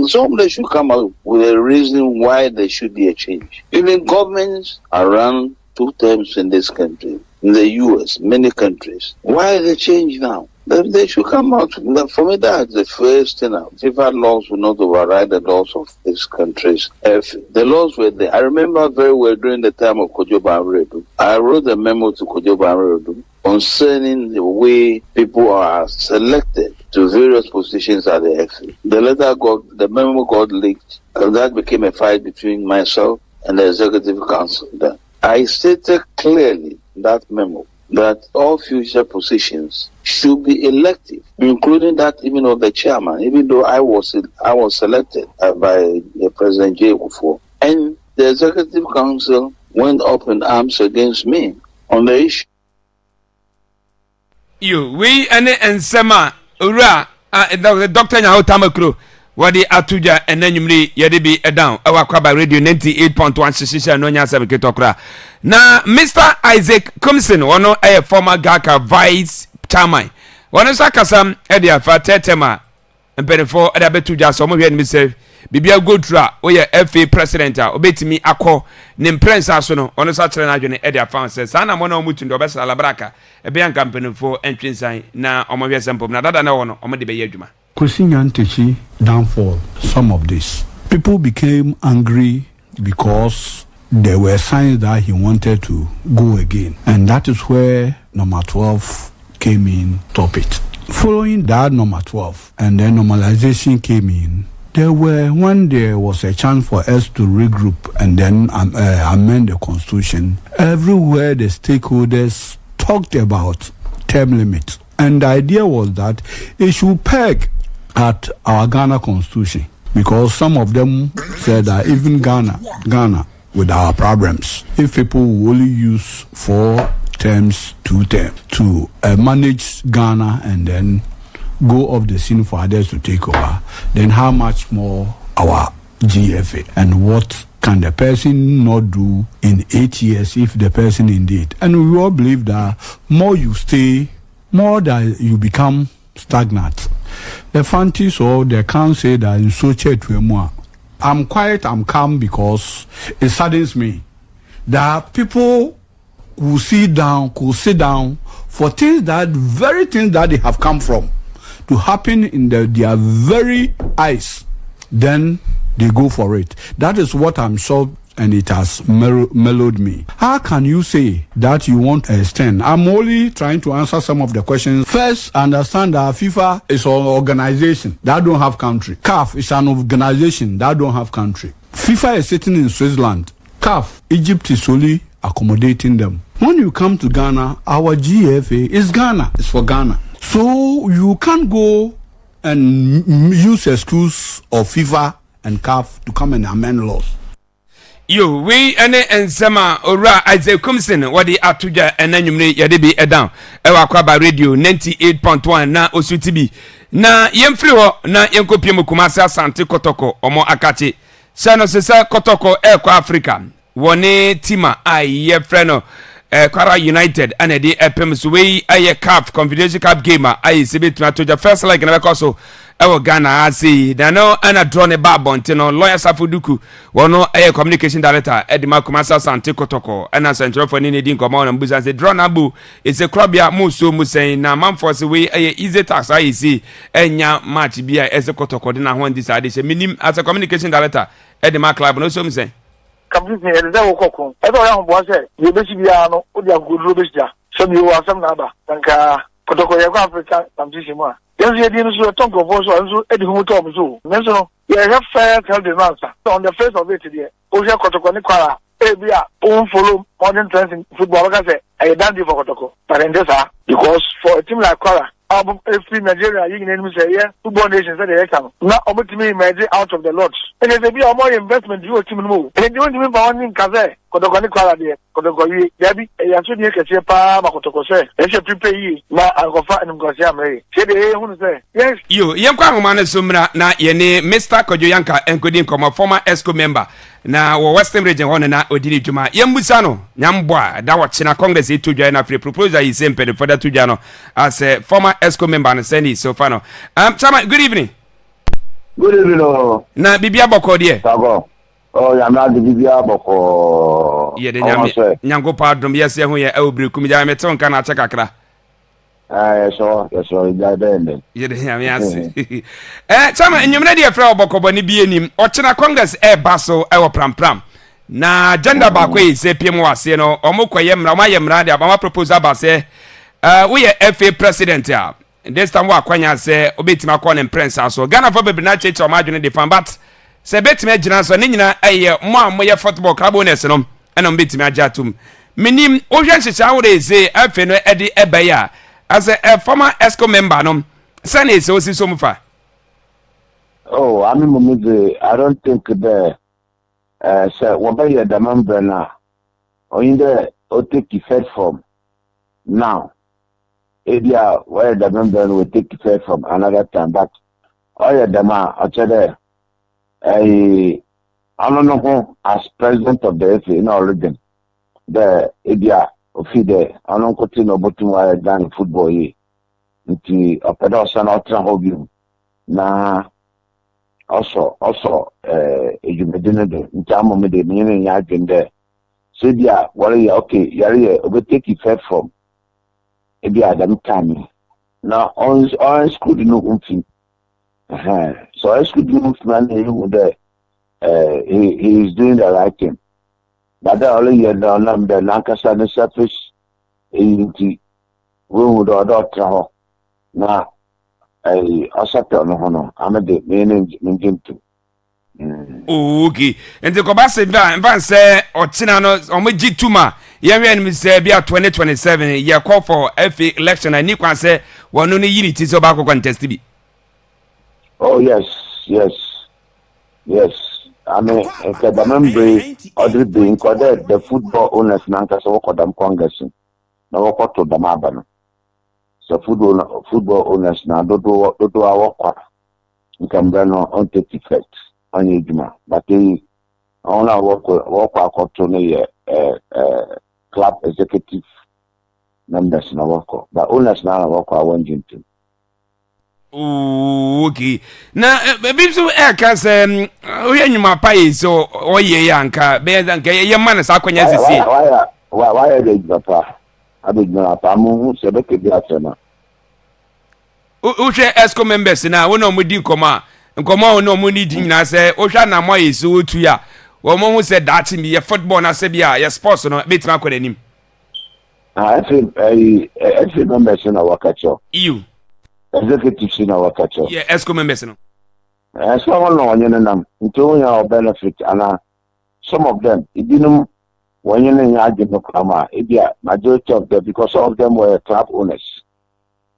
Somebody should come up with a reason why there should be a change. Even governments are run 2 terms in this country, in the US, many countries. Why the change now? They should come out. For me, that's the first thing. FIFA laws will not override the laws of these countries. If the laws were there, I remember very well during the time of Kojo Banredu. I wrote a memo to Kojo Banredu concerning the way people are selected to various positions at the FA. The memo got leaked, and that became a fight between myself and the Executive Council. Then I stated clearly in that memo that all future positions should be elective, including that even of the chairman, even though I was selected by President J. Kufuor. And the Executive Council went up in arms against me on the issue. We and Sema Ura, Dr. Nyaho Tamaklo. Wadi atuja enanyumri yedibi down Akwaaba radio 98.1 shisha no nya sabe ketokra na Mr. Isaac Kumsin wono a former Gaka vice chairman wono sakasam e dia fa tetema mpenefo e da betuja so mo hwe ni se bibia godra oye FA president a obetimi akọ ne prince aso no wono sa kire na adwene e dia fa se sana mo na omutundo obesa labraka e be yanka mpenefo entwinsan na omo hwe sempom na dada na wono omo de be yadwuma Kusinyantechi downfall, some of this. People became angry because there were signs that he wanted to go again. And that is where number 12 came in, top it. Following that number 12, and then normalization came in, when there was a chance for us to regroup and then amend the constitution, everywhere the stakeholders talked about term limits. And the idea was that it should peg at our Ghana constitution, because some of them said that even Ghana, with our problems. If people will only use 4 terms, 2 terms to manage Ghana and then go off the scene for others to take over, then how much more our GFA? And what can the person not do in 8 years if the person indeed? And we all believe that more you stay, more that you become stagnant. The fancies or they can't say that in so to moi. I'm quiet, I'm calm because it saddens me that people could sit down for things that very things that they have come from to happen in their very eyes, then they go for it. That is what I'm sure, and it has mellowed me. How can you say that you want to extend? I'm only trying to answer some of the questions. First, understand that FIFA is an organization that don't have country. CAF is an organization that don't have country. FIFA is sitting in Switzerland. CAF, Egypt is only accommodating them. When you come to Ghana, our GFA is Ghana. It's for Ghana. So you can't go and use excuse of FIFA and CAF to come and amend laws. Yo, we ene ensema ora Isaac Kumsin wadi atuja enanyumre yade bi edan ewa Akwaaba radio 98.1 na osutibi na yemfri ho na yenkopiem Kumasi Asante Kotoko omo akachi sano sesa Kotoko kwa Africa woni tima ai ye freno Kwara United and the epem so we aye CAF Confederation Cup game aye sibit na toja first like na bekoso ewo Ghana asi da no ana draw ne ba bontino lawyer Safuduku wono aye communication director Edima Kumasi Asante Kotoko ana central for ni din komo na mbuza say draw na bu is a club ya muso musen na manforce we aye easy tax aye si enya match bia ese Kotoko de na ho decide say minim as a communication director Edima club no so musen completely and that will cook. I don't know what I said. You basically are no, good rubbish. Some you are some number. Tanka, Kotoko, Africa, Tamtishima. Yes, you didn't see a tongue of voice or Eddie Hutom Zoo. Mention, you have fair tell the answer. On the face of it today, Oja Kotoko Nicola, Abia, won't follow modern trends in football. Like I said, I done for Kotoko. But in this, because for a team like Kwara, every Nigeria, you can say, yeah, football nations that they come. Now, ultimately, imagine out of the lots. And if there be a more investment, you will team move. And you want to be one in Kaze, Kotoko Kwara, Kotoko, Debbie, a Yasuki Kachepa, Makotoko say, they should prepare you, now I'll go find them because I'm ready. Say the who say, yes. You, Yanka Humana Sumra, na yene, Mr. Kojoyanka, and Kodim, come a former ESCO member. Na wa Western region one na odiri juma yembusano nyambwa da wa china congress to join after proposal is simple for that to jano as a former ESCO member and send it so far Chama, good evening. Good evening. Na bibia boko die Sago. Oh ya na bibia boko ye de nyango pardon yes ye ho ye obiri kumja meton kana chakakra so ya bende ye de nyame ase Chama enyumre de fra boko boni bi enim o china congress baso wo pram na agenda ba kwa ise piem wase no omokoye mra ma ye mra de ba proposal ba se we ye FA president ya this time wa kwanya se obetima call in prince aso Ghana for be na church o ma dwene de fan but se betima gina so ne nyina eye mo amoye football club owners no ena betima ajatum minim o hwan hyecha wo de se FA no ede ebaya as a former ESCO member no sane se osi so mfa oh I don't think the so what by the member now or in the take effect from now area where the member will take effect from another time but all the man actually I don't know as president of the FA in origin the area of the I don't continue but to done football here into a pedal ultra hobby na also you medina do ntamo me de me ya agenda so dia worry okay yare we take effect from ebi adam kan na on school no umfi so I school no man you there he is doing the right thing but the only year down the lankasa the surface into we would order travel na asata no hono amede meaning to okay ente ko ba se van se otina no omagituma yenwe ni se bia 2027 ye call for FA election ani kwa se wono ni yiri ti so ba ko contest bi oh yes I mean, the member or the football owners nanka so what them congress. No what to the maban. So football owners now do our work. You can burn on take effect on your but they on our work to club executive members na work. But owners now work one into. Okay. Na bi so ka say oye nyuma pai so oye yanka be yanka ye man sa kwanya sisi. Why they papa? Abi na papa mu se be ke bi atena. O hwe esco members na wo na mo di nkoma wo na mo ni di nyina say o hwa na mo yeso otu ya. Wo mo hu say that me ye football na say bia ye sports no betima kwa danim. I think members na wakacho. You executives in our culture. Yeah, esco members no. Someone no one nam into your benefit and some of them it didn't when you know majority of them because some of them were club owners.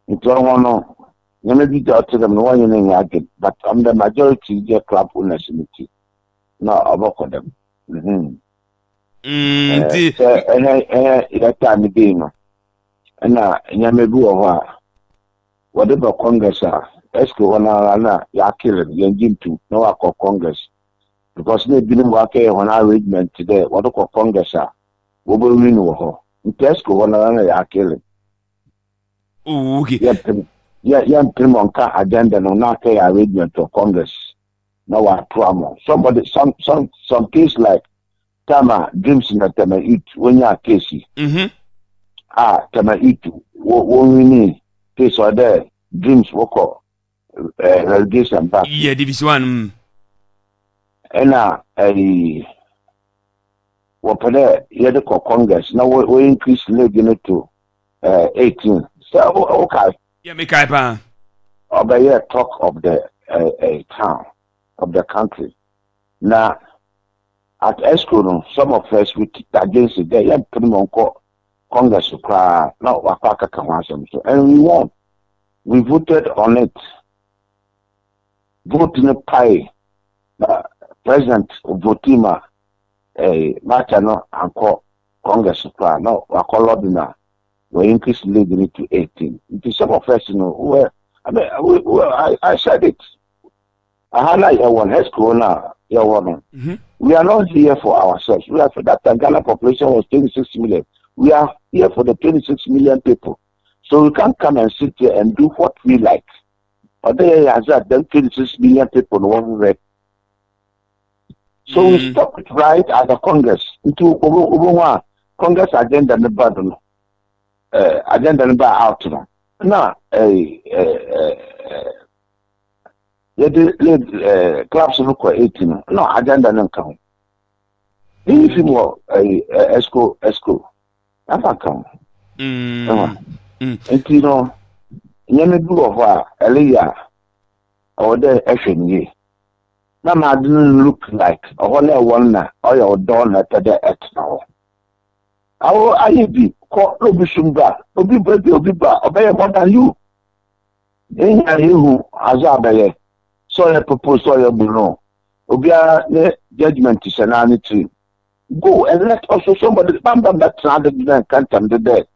Into one no you may be to them no one you but the majority they club owners in the team. No about them. That time again. And you may do whatever Congress are, esco na ya kill to no wako Congress. Because they didn't work on arrangement today, what do Congress are? We will win ho. Esco na ya kill. Okay. Yeah, primonka agenda no na ke arrangement of Congress. No what promo. Somebody some case like Tama dreams in the Tama eat when you are Casey. Tama eat when we need. Case or there, dreams work relegation back. Yeah, Division 1. And what for there, you had Congress. Now we increase legal to 18. So, okay. Yeah, make up. Or by your talk of the town, of the country. Now, at Esco, some of us we kicked against it. They have put on Congress to cry, no, Wapaka Kamasam. And we won. We voted on it. Vote in a pie. President Votima, Machano, and Congress to cry. No, Wakolodina, we increased legally to 18. It is some of us, you know, where, I mean, I said it. I highlight your one, Esco, your one. We are not here for ourselves. We are for that time, Ghana population was 26 million. We are here for the 26 million people. So we can't come and sit here and do what we like. But there is that, then 26 million people won't read. So we stop it right at the Congress. Into Congress agenda in the bottom. Agenda in the out. Now, clubs look for 18. No, agenda no come. If you more esco. That's come. And you know, you may do of Elia or the FNA. Now, I didn't look like a whole one or your dawn at the at now. I be called Robishumba, Obi Baby, obey more than you. Ain't you, Azabe, so I propose your below. Obia judgment is an anity. Go and let also somebody bam that sounded can't come to death.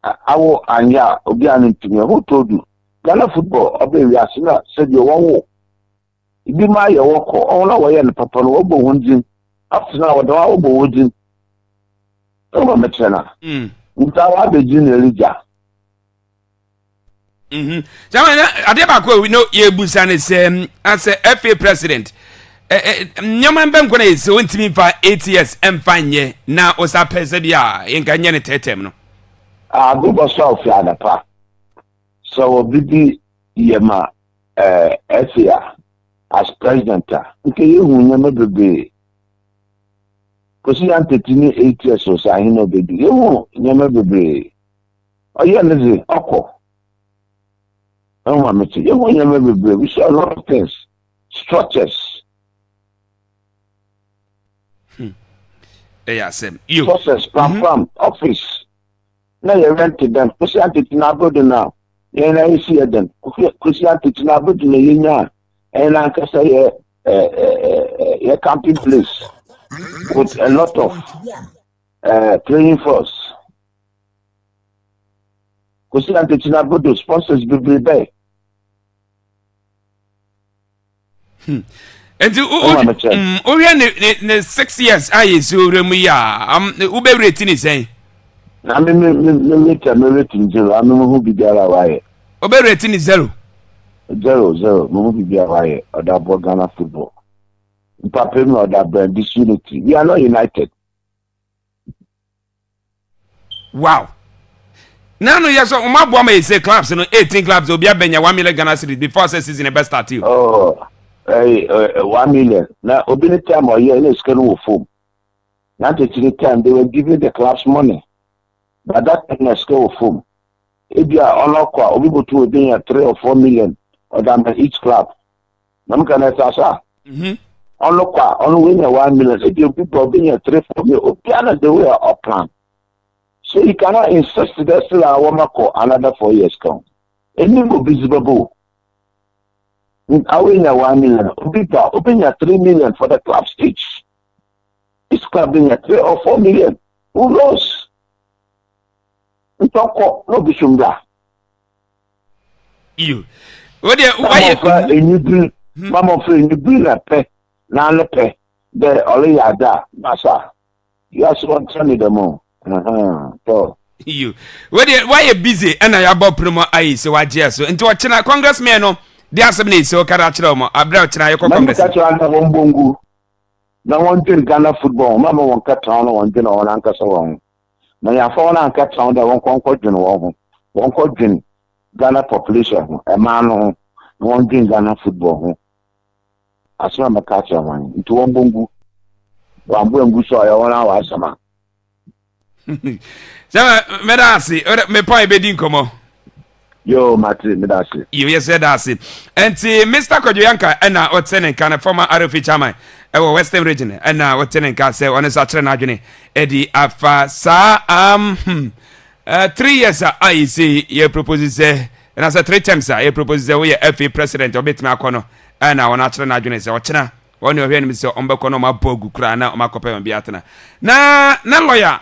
I will anya Obian to me. Who told you? Ghana football, obey Yasina said you won't. It be my walk all our way and Papa Obo Wundin. After now, the Obo Wundin. Over Metana. Without the junior leader. Adebako, we know Yebusan is as a FA president. Nyaman bɛn kɔnɔ yi sɛ wɔntumi fa 8 years ɛmfa nyɛ na ɔsa pɛ sɛ bia yɛnka nyɛ ne tɛtɛm no. Agogo sɔ ɔfi adapa sɛ obi di yɛma FA as president a nke yehu nyɛma bebree kosi antete ne 8 years o sɛ ahene obedu yehu nyɛma bebree ɔyɛ ne de ɔkɔ ɛhu amete yehu nyɛma bebree we saw a lot of things structures. You process from office. Now you rent to them. Kusianti tinabodi now. You know you see them. Kusianti tinabodi na yinya. And I can say a camping place with a lot of training force. Because you have to sponsors be there. And you 6 years, I so Remuya, Ube rating is saying. I mean, rating zero. I mean, who be there away? Ube rating is 0. 0. Who be there away? Or that Ghana football. Papa, or that brand disunity. We are not united. Wow. Now, no, yes, my woman say clubs, 18 clubs will be a Benya 1 million Ghana cedis before season the best start. Oh. 1 million. Now, open time or year, let's go to foam. Not at the time they were giving the clubs money, but that time let's go foam. If you are on Aqua, we go to be 3 or 4 million or than each club. I'm gonna say, on Aqua, on win 1 million. If you people being 3 4 million, okay, the way our plan. So you cannot insist that still a woman call another 4 years come. Any go visible. I win 1 million. People open 3 million for the club stage. This club being 3 or 4 million. Who knows? No bishumba. You. What do you Mama friend, you bring a pay. Now the pay. The only ada. Masa. You also want to tell me the more. You. Why you busy? And I about promo I so I just so into a China congressman no. There are some needs so Karachamo, Abra China Congress. No one did Ghana football. Mamma won't cut down on dinner on Anchor Salon. Now your phone and cut down the 1 concord 1 called Ghana population, a man on 1 Ghana football. I saw my catcher one into 1 bungu. 1 bungu saw your 1 hour summer. Medasi, me point bedin komo. Yo, Matri, Medasi. You said that's it. And Mr. Kojoyanka, and now what's in kind of former RFI chairman, our Western region, and now what's in Kase on a Saturday, Eddie Afa Sa 3 years I see your proposes, and as a 3 times I propose the way FA president of Bitmacono, and our natural Najunes or China. One of your enemies so Umbacono, my bogu, crana, or Macope and Biatana. Na lawyer.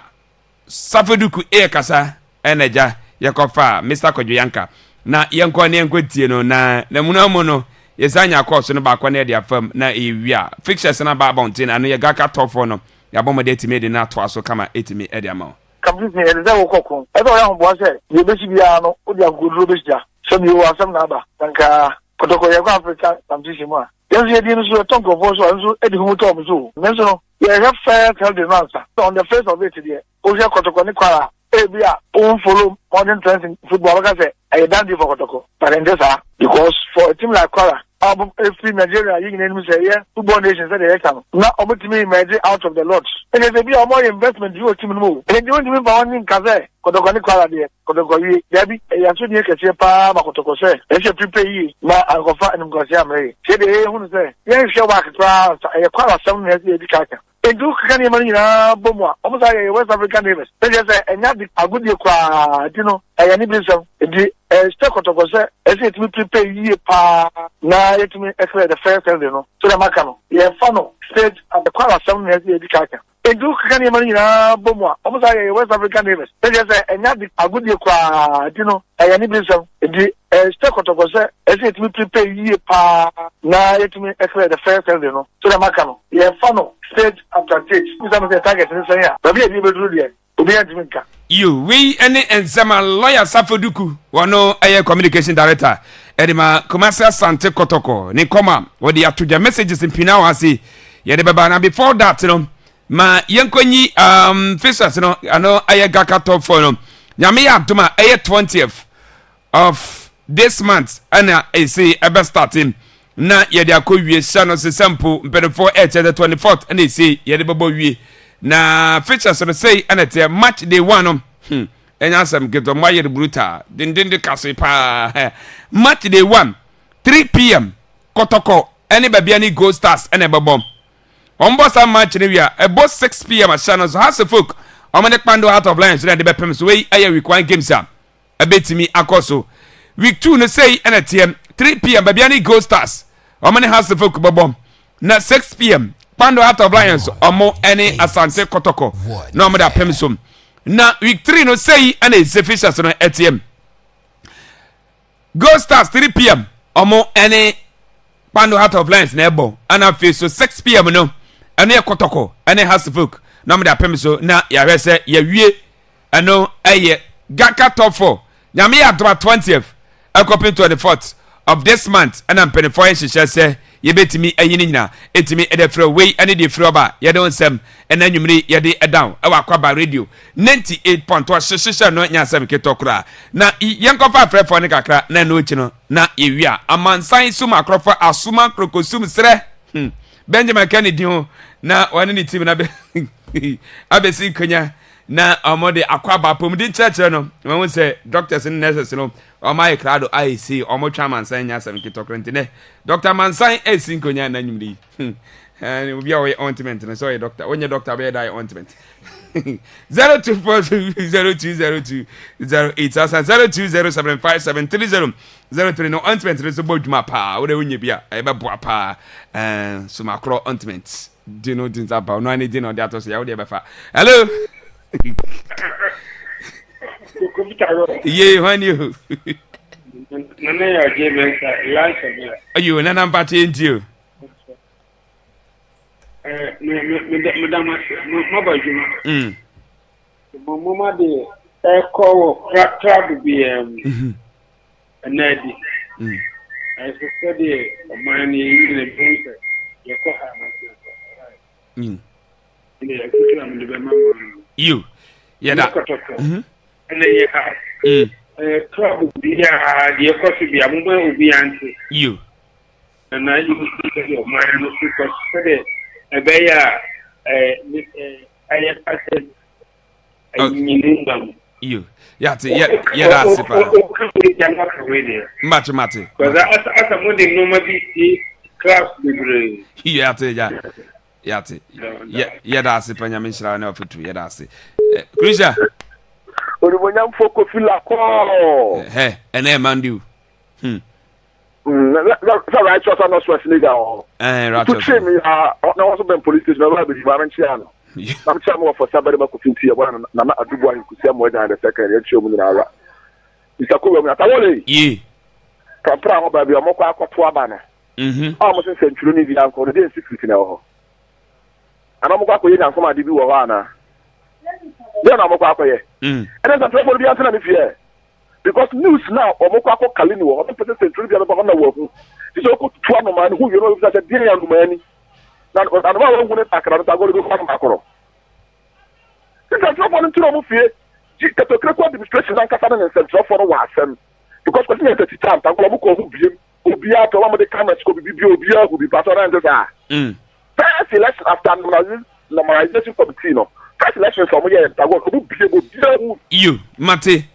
Safaduku Ekasa Eneja Yakofa Mr. Kojoyanka na yanko ne nkwtie no na munamono yesanya course no ba kwa na dia fam na ewia fixtures na ba bounty na no ye gaka top for no ya bomode etime de na to aso kama etime e dia ma kampi ne de wo kokon e do ya ho bo se ye be bia no o dia godro be sia so mi wo asam na ba nka kotoko ye kwa Africa tamtisi mu a yes ye di no so tonk of so so e di hu to mo so menso no ye have fair tell the answer on the face of it there o je kotoko ni kwara ebia on follow modern trends in football like I say I done the for kotoko but in this because for a team like Kwara if Nigeria you can say yeah football nation say they can now ultimately imagine out of the lot and there be more investment you team move and you want to be one in kaze kotoko ni Kwara there kotoko yi there be ya so ni kese pa ma kotoko say e se prepare yi na ankofa en ngosi amre say dey hu say yeah show back Kwara e Kwara 7 years e di kaka Edu kani mani na bomwa. Almost like West African neighbors. They just say, and not a good year, you know, I need some. The step of the as it will prepare ye pa na it me excellent the first you know. So the Macano. Yeah, funnel stage at the Kwara 7 years the kaka. Edu kani mani na bomwa. Almost like West African neighbors. They just say, and not a good year, you know, I need some. The step of the as it will prepare ye pa na it me excellent the first you know. So the Macano. Yeah, funnel. Stage after stage. Some target in this area. But we are able to do it. We are doing that. You, we, any and some lawyer Safoduku, one no air communication director, Edima, Commercial Sante Kotoko, Nikoma, what the actual messages in Pinawasi, Yadabana. Before that, you know, ma Yankoni, Fishers, you know, I know I got cut off for them. Yamia to my 20th of this month, and I see ever starting. Na yede akowie sano se sample mpedefo the 24th and they say yede babo wie na features so say anete match day 1 enya sam geto mayer brutal din de kase pa match day 1 3 p.m. Kotoko any baby any Gold Stars and ebobom ombo sam match ni wia ebo 6 p.m. asano so has folk omane kpando out of line so na de bepem so we aye week 1 games a abetimi akoso week 2 no say anete 3 p.m. baby any Gold Stars omane has the folk bobom na 6 p.m. Pando Heart of Lions omo ene Asante Kotoko na omo da pemsom na week 3 no say ana Zefishers no ATM Go Stars 3 p.m. omo ene Pando Heart of Lions na ebo ana face so 6 p.m. no ene Kotoko ene Hasfolk na omo da pemso na ya hwese ya wie ano eye Gaka top 4 nyame ya 20th akopin 24th of this month and I'm penny for you say ye betimi ayini nyina etimi edefro we ane de froba ye don sem ena nwumre ye de down e Akwaaba radio 98.1 sheshe no nya sem ketokra na yenkofa frefo ne kakra na no chi no na ewia amansan sum akrofa asuma krokosum sre Benjamin Kennedy ho na wani ni team na be abesi konya na omode Akwaaba pomdi church no won say doctors and nurses no o my crowd I see o mo twa mansan nya sam kitokro ne Dr. Mansan esin konya na nyumri and we be our ointment no so doctor onye doctor be die ointment 0240202080 0207573003 no ointment so boduma pa wo de onye bia e be boa pa so macro ointment do no things about no any dey no that so ya wo de be fa hello yeah, when you you na number 20 you mama de echo crab be nadi I study money in the process you ko ha you yeah that and then you have trouble be the coffee be a moment will be anti you and I use your mind because a bear I said you that's much because as a money normally class degree yeah that's it when you mention na ofutu yeah that's it Krisha Oribonyam foko fila ko. Ene mandu. Na righteous no stress nigga o. Righteous. To me na also been police station na be ba man chia no. Na chia mo for sabere ba ko finti ya bwana na adubu ahi kusia mo dan the second ya chio mu na ara. Isako na tawole. Ye. Kampra ho ba bi o mo kwa akoto aba na. Mo se senturu ni bi anko de secret na ho. Ana mo kwa ko ye na nko ma de bi wo ho ana. They are not going and then the trouble be answering me fear because news now or Moko Kalini or the president to the other work. This is a good man who you know that a dear young man. Now, I'm going to attack and I'm going to go from Macro. This is a trouble in trouble fear. The critical administration and Catalan and Central for a while. Because when you at the time, I'm going to be out of one of the cameras could be will be better than this. First election after normalization committee. You, Mate,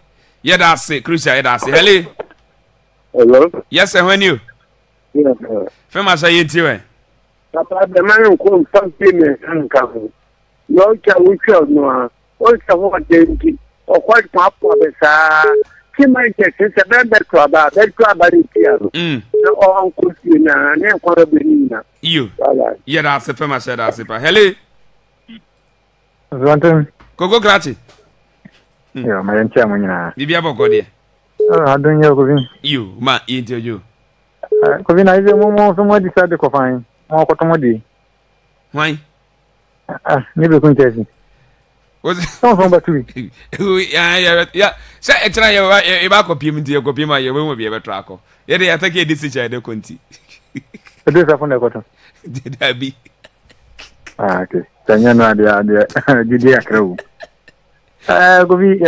yeah, that's it, Christian, yeah, that's it. Hello? Yes, sir, when you? Yes, Famous, I eat you. Papa, the man who comes from Payment and Cavu. No, we shall know. All what they or quite papa, he might get since a better club, that club, or Uncle Sina, and then for a benina. You, yeah, that's it, famous, that's it. Hello? Koko Krati. Yo, my chairman. Bibia boko de. I don't know Govin. You, ma into you. Govin, I don't someone decided to find more cotomodi. Why? Maybe couldn't was from Batu. Yeah. Say extra you back of him into your copima, you won't be able to track. Yeah, they attack this is a conti. It is a phone cotton. Did I be? Okay. Tanyana the Judea Crow. Govi,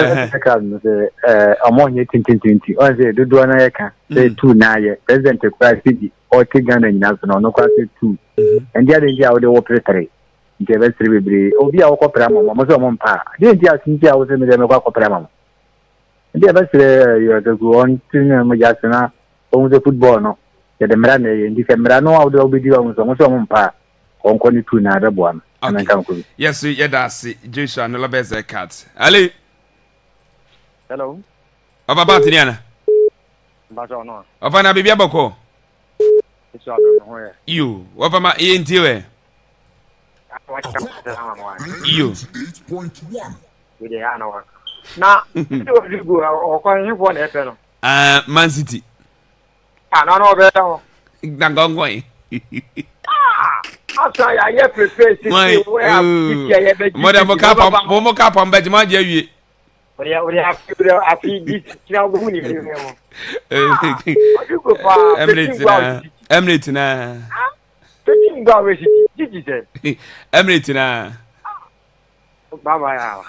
among 1820, or the Duanaka, say 2 9, President of Christ City, or Tigan and National, no class 2, and the other India would operate. The vestry, Obia Copram, Mozamon Pa. Didn't you think I was in the Copram? The vestry, you are the one to Majasana, owns the football, no. The Merane, and December, no, I would be doing Mozamon Pa, on 22 another one. Okay. Yes, yeah, that's it. Joshua, no lobes a cat. Ali. Hello. About Tiniana. Bajono. Opana Bibia Boko. It's all where you. What am I in to? You. With the hour. Now, you go or calling one FM. Man City. I don't know better. Nangongway. After I get prepared to see where Momoka on Benjamin Jerry. I feel this now. Emirates na. Emirates na. Bye.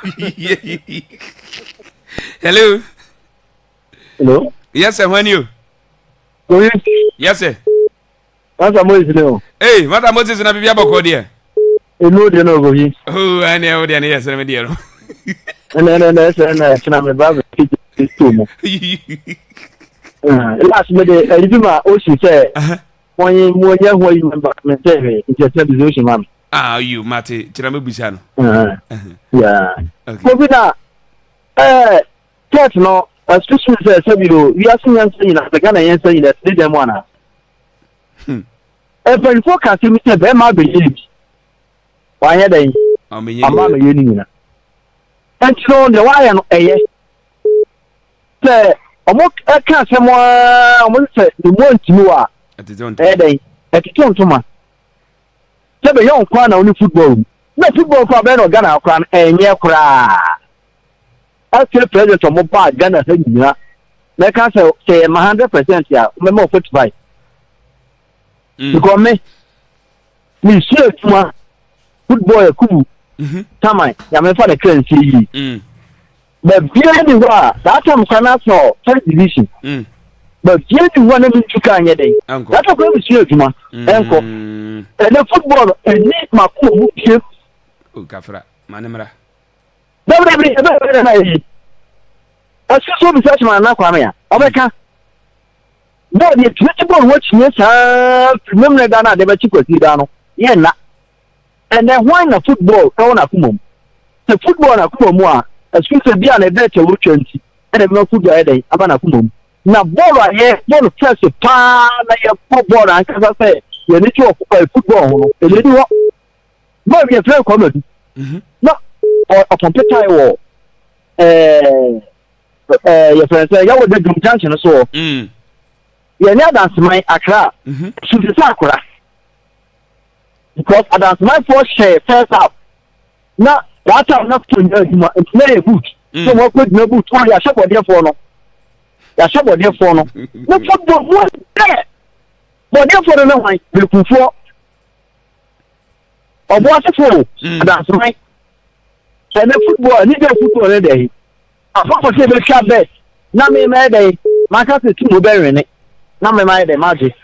Hello. Hello. Yes, sir. When you? Yes, sir. What's Moses? Hey, what Moses na bibia boko dia? No, they no go here. Oh, I know dia yes, na dia. No, na me baba is too much. Last minute, I do my ocean say. When you remember me say it's a television man. Ah, you Mate, chira me busa no. Yeah. Okay. Church no, especially say we are seeing in the Ghana answer in the stadium one. If you focus you say be ma believe. Why here then? Am ma you ni na. And so the why no eh. Say omo ka say mo omo say the month you are. Eh then. Etiton to ma. Say be yon kwa na oni football. Na football kwa be no Ghana kwa enye kura. After president omo ba Ghana say nyina. Na ka say 100% ya, me mo 45. Because me see tuma football kubu tamai ya me fa the currency yi but bia ni wa that time kana so third division but bia ni wa na mi tuka anya den that time me see tuma enko and the football any makko mu pie o kafra manemra dabra na yi asu so bi search man na kwa me ya obeka no the football watch me sa remember that na be chiko ti da no ye na and then why na football ka na kumom the football na kumom excuse me bia na bet e wo 20 and then football e dey aba na kumom na ball aye ball first pa na ye football an ka say ye ni to football ho e le di wo no be play comedy no or computer wo your friend say ya wo the junction so ye nya dance my Accra should be Accra because dance my first share first up now that time not to play a boot so what could no boot for ya shop there for no ya shop there for no no football was there but there for no one looking for or what for dance my and the football need the football there for say be sharp bet na me dey maka se tu mo be rene na me dey magic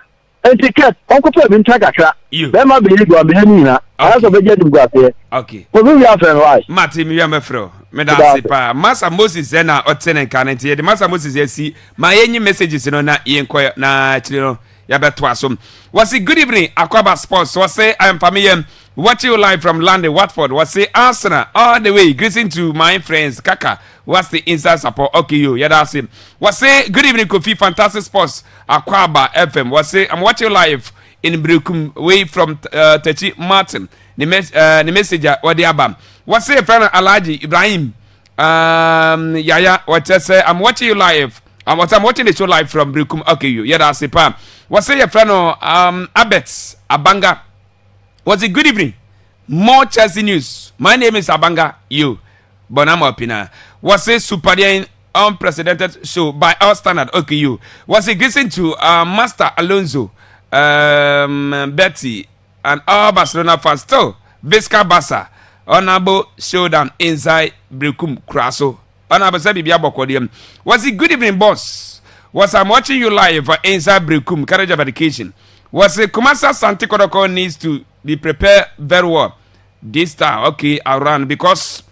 and ticket onko pe bi ntra kakra be ma be ligo be ni na aso be jedu gwa pe okay ko bi ya friend why mati mi ya mefro me da se pa Masa Moses na otene kan ntie de Masa Moses yesi ma yenyi messages no na yenko na chire no ya beto asom was it good evening Akwaaba Sports was say I am familiar watching you live from London Watford was say Arsenal all the way greeting to my friends Kaka what's the inside support okay you yeah that's him was say good evening Kofi fantastic sports Akwaaba FM was say I'm watching you live in Brukum way from Techi Martin the message what the abam was say friend Alaji Ibrahim yeah what say I'm watching you live I'm watching the show live from Brukum okay you yeah that's it pam was say your friend Abets Abanga was it good evening more Chelsea news my name is Abanga you Bonamo Pina was a super unprecedented show by our standard okay you was it listening to Master Alonso Betty and all Barcelona fans still Visca Barca honorable showdown inside Brukum Kraso honorable Sabibia Bokodium was it good evening boss was I'm watching you live inside Brukum Carriage of Education was it Kumasa Santi Kodoko needs to be prepared very well this time okay around because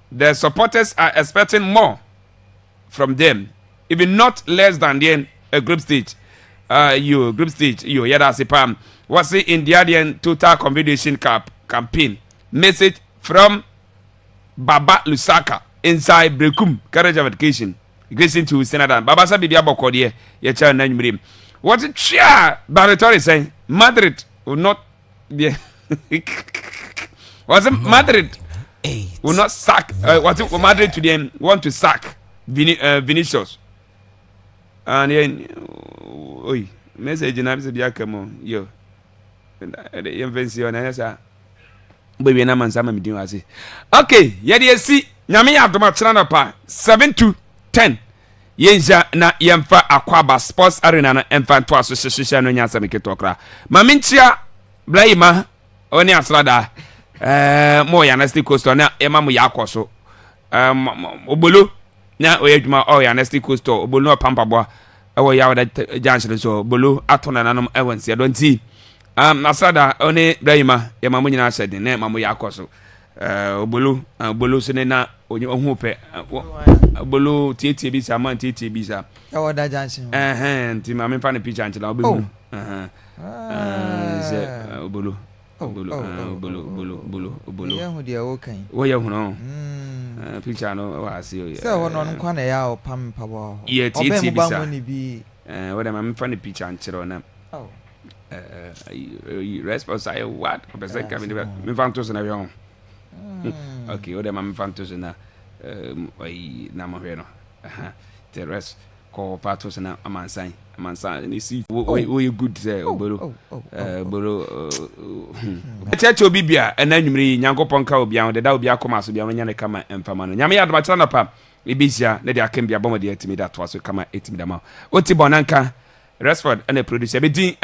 the supporters are expecting more from them, even not less than the group stage. Yeah, that's a palm. What's the Indian Total Conviction Cup campaign? Message from Baba Lusaka inside Brekum, Courage of Education. Listen to Senator Baba Sabibia Bokodie, your child name. What's it? Chia Barretori saying Madrid will not be. Was it Madrid will not sack was it Madrid today want to sack Vinicius? And then oi message na be bia kamo yo. Invention na yesa. Baby na man sama midin wase. Okay, ye de si nyame ya adoma kira na pa 7-10. Yenja na yemfa Akwaaba Sports Arena na emfa to aso hyehyehye no nya same ketokra. Mamintia Blaima oni asrada mo ya na Coast na ema mo yakoso. Obolo na oyeduma o ya na Coast obolo no pampa boa ewo ya wada junction so obolo atona nanom ewansi adonti nasada oni Blaima ema mo nyina hyede na ema mo yakoso. Obolo sene na ohun pe obolo tietie bi sa man tietie bi sa ya wada junction nti ma me fa ne picture anti la obehu obolo ya hu dia wo kan wo ya hu no picture no wa asi o se ho no nkwa na ya opam pabo ye tietie bi sa bi wo da ma me fa ne picture anti ro na response I what person come me fa to na we okay wo da ma me fa to na na mo hwe no the rest call patos na amansan ni see we good say obolo cheche obi bia na nwumre nyankopon ka obi an de da obi akoma so bia no nya ne kama emfama no nyame ya do na pa ebisia na de akam bia bomode atimi da to aso kama etimi da ma oti bonanka Rashford and a producer be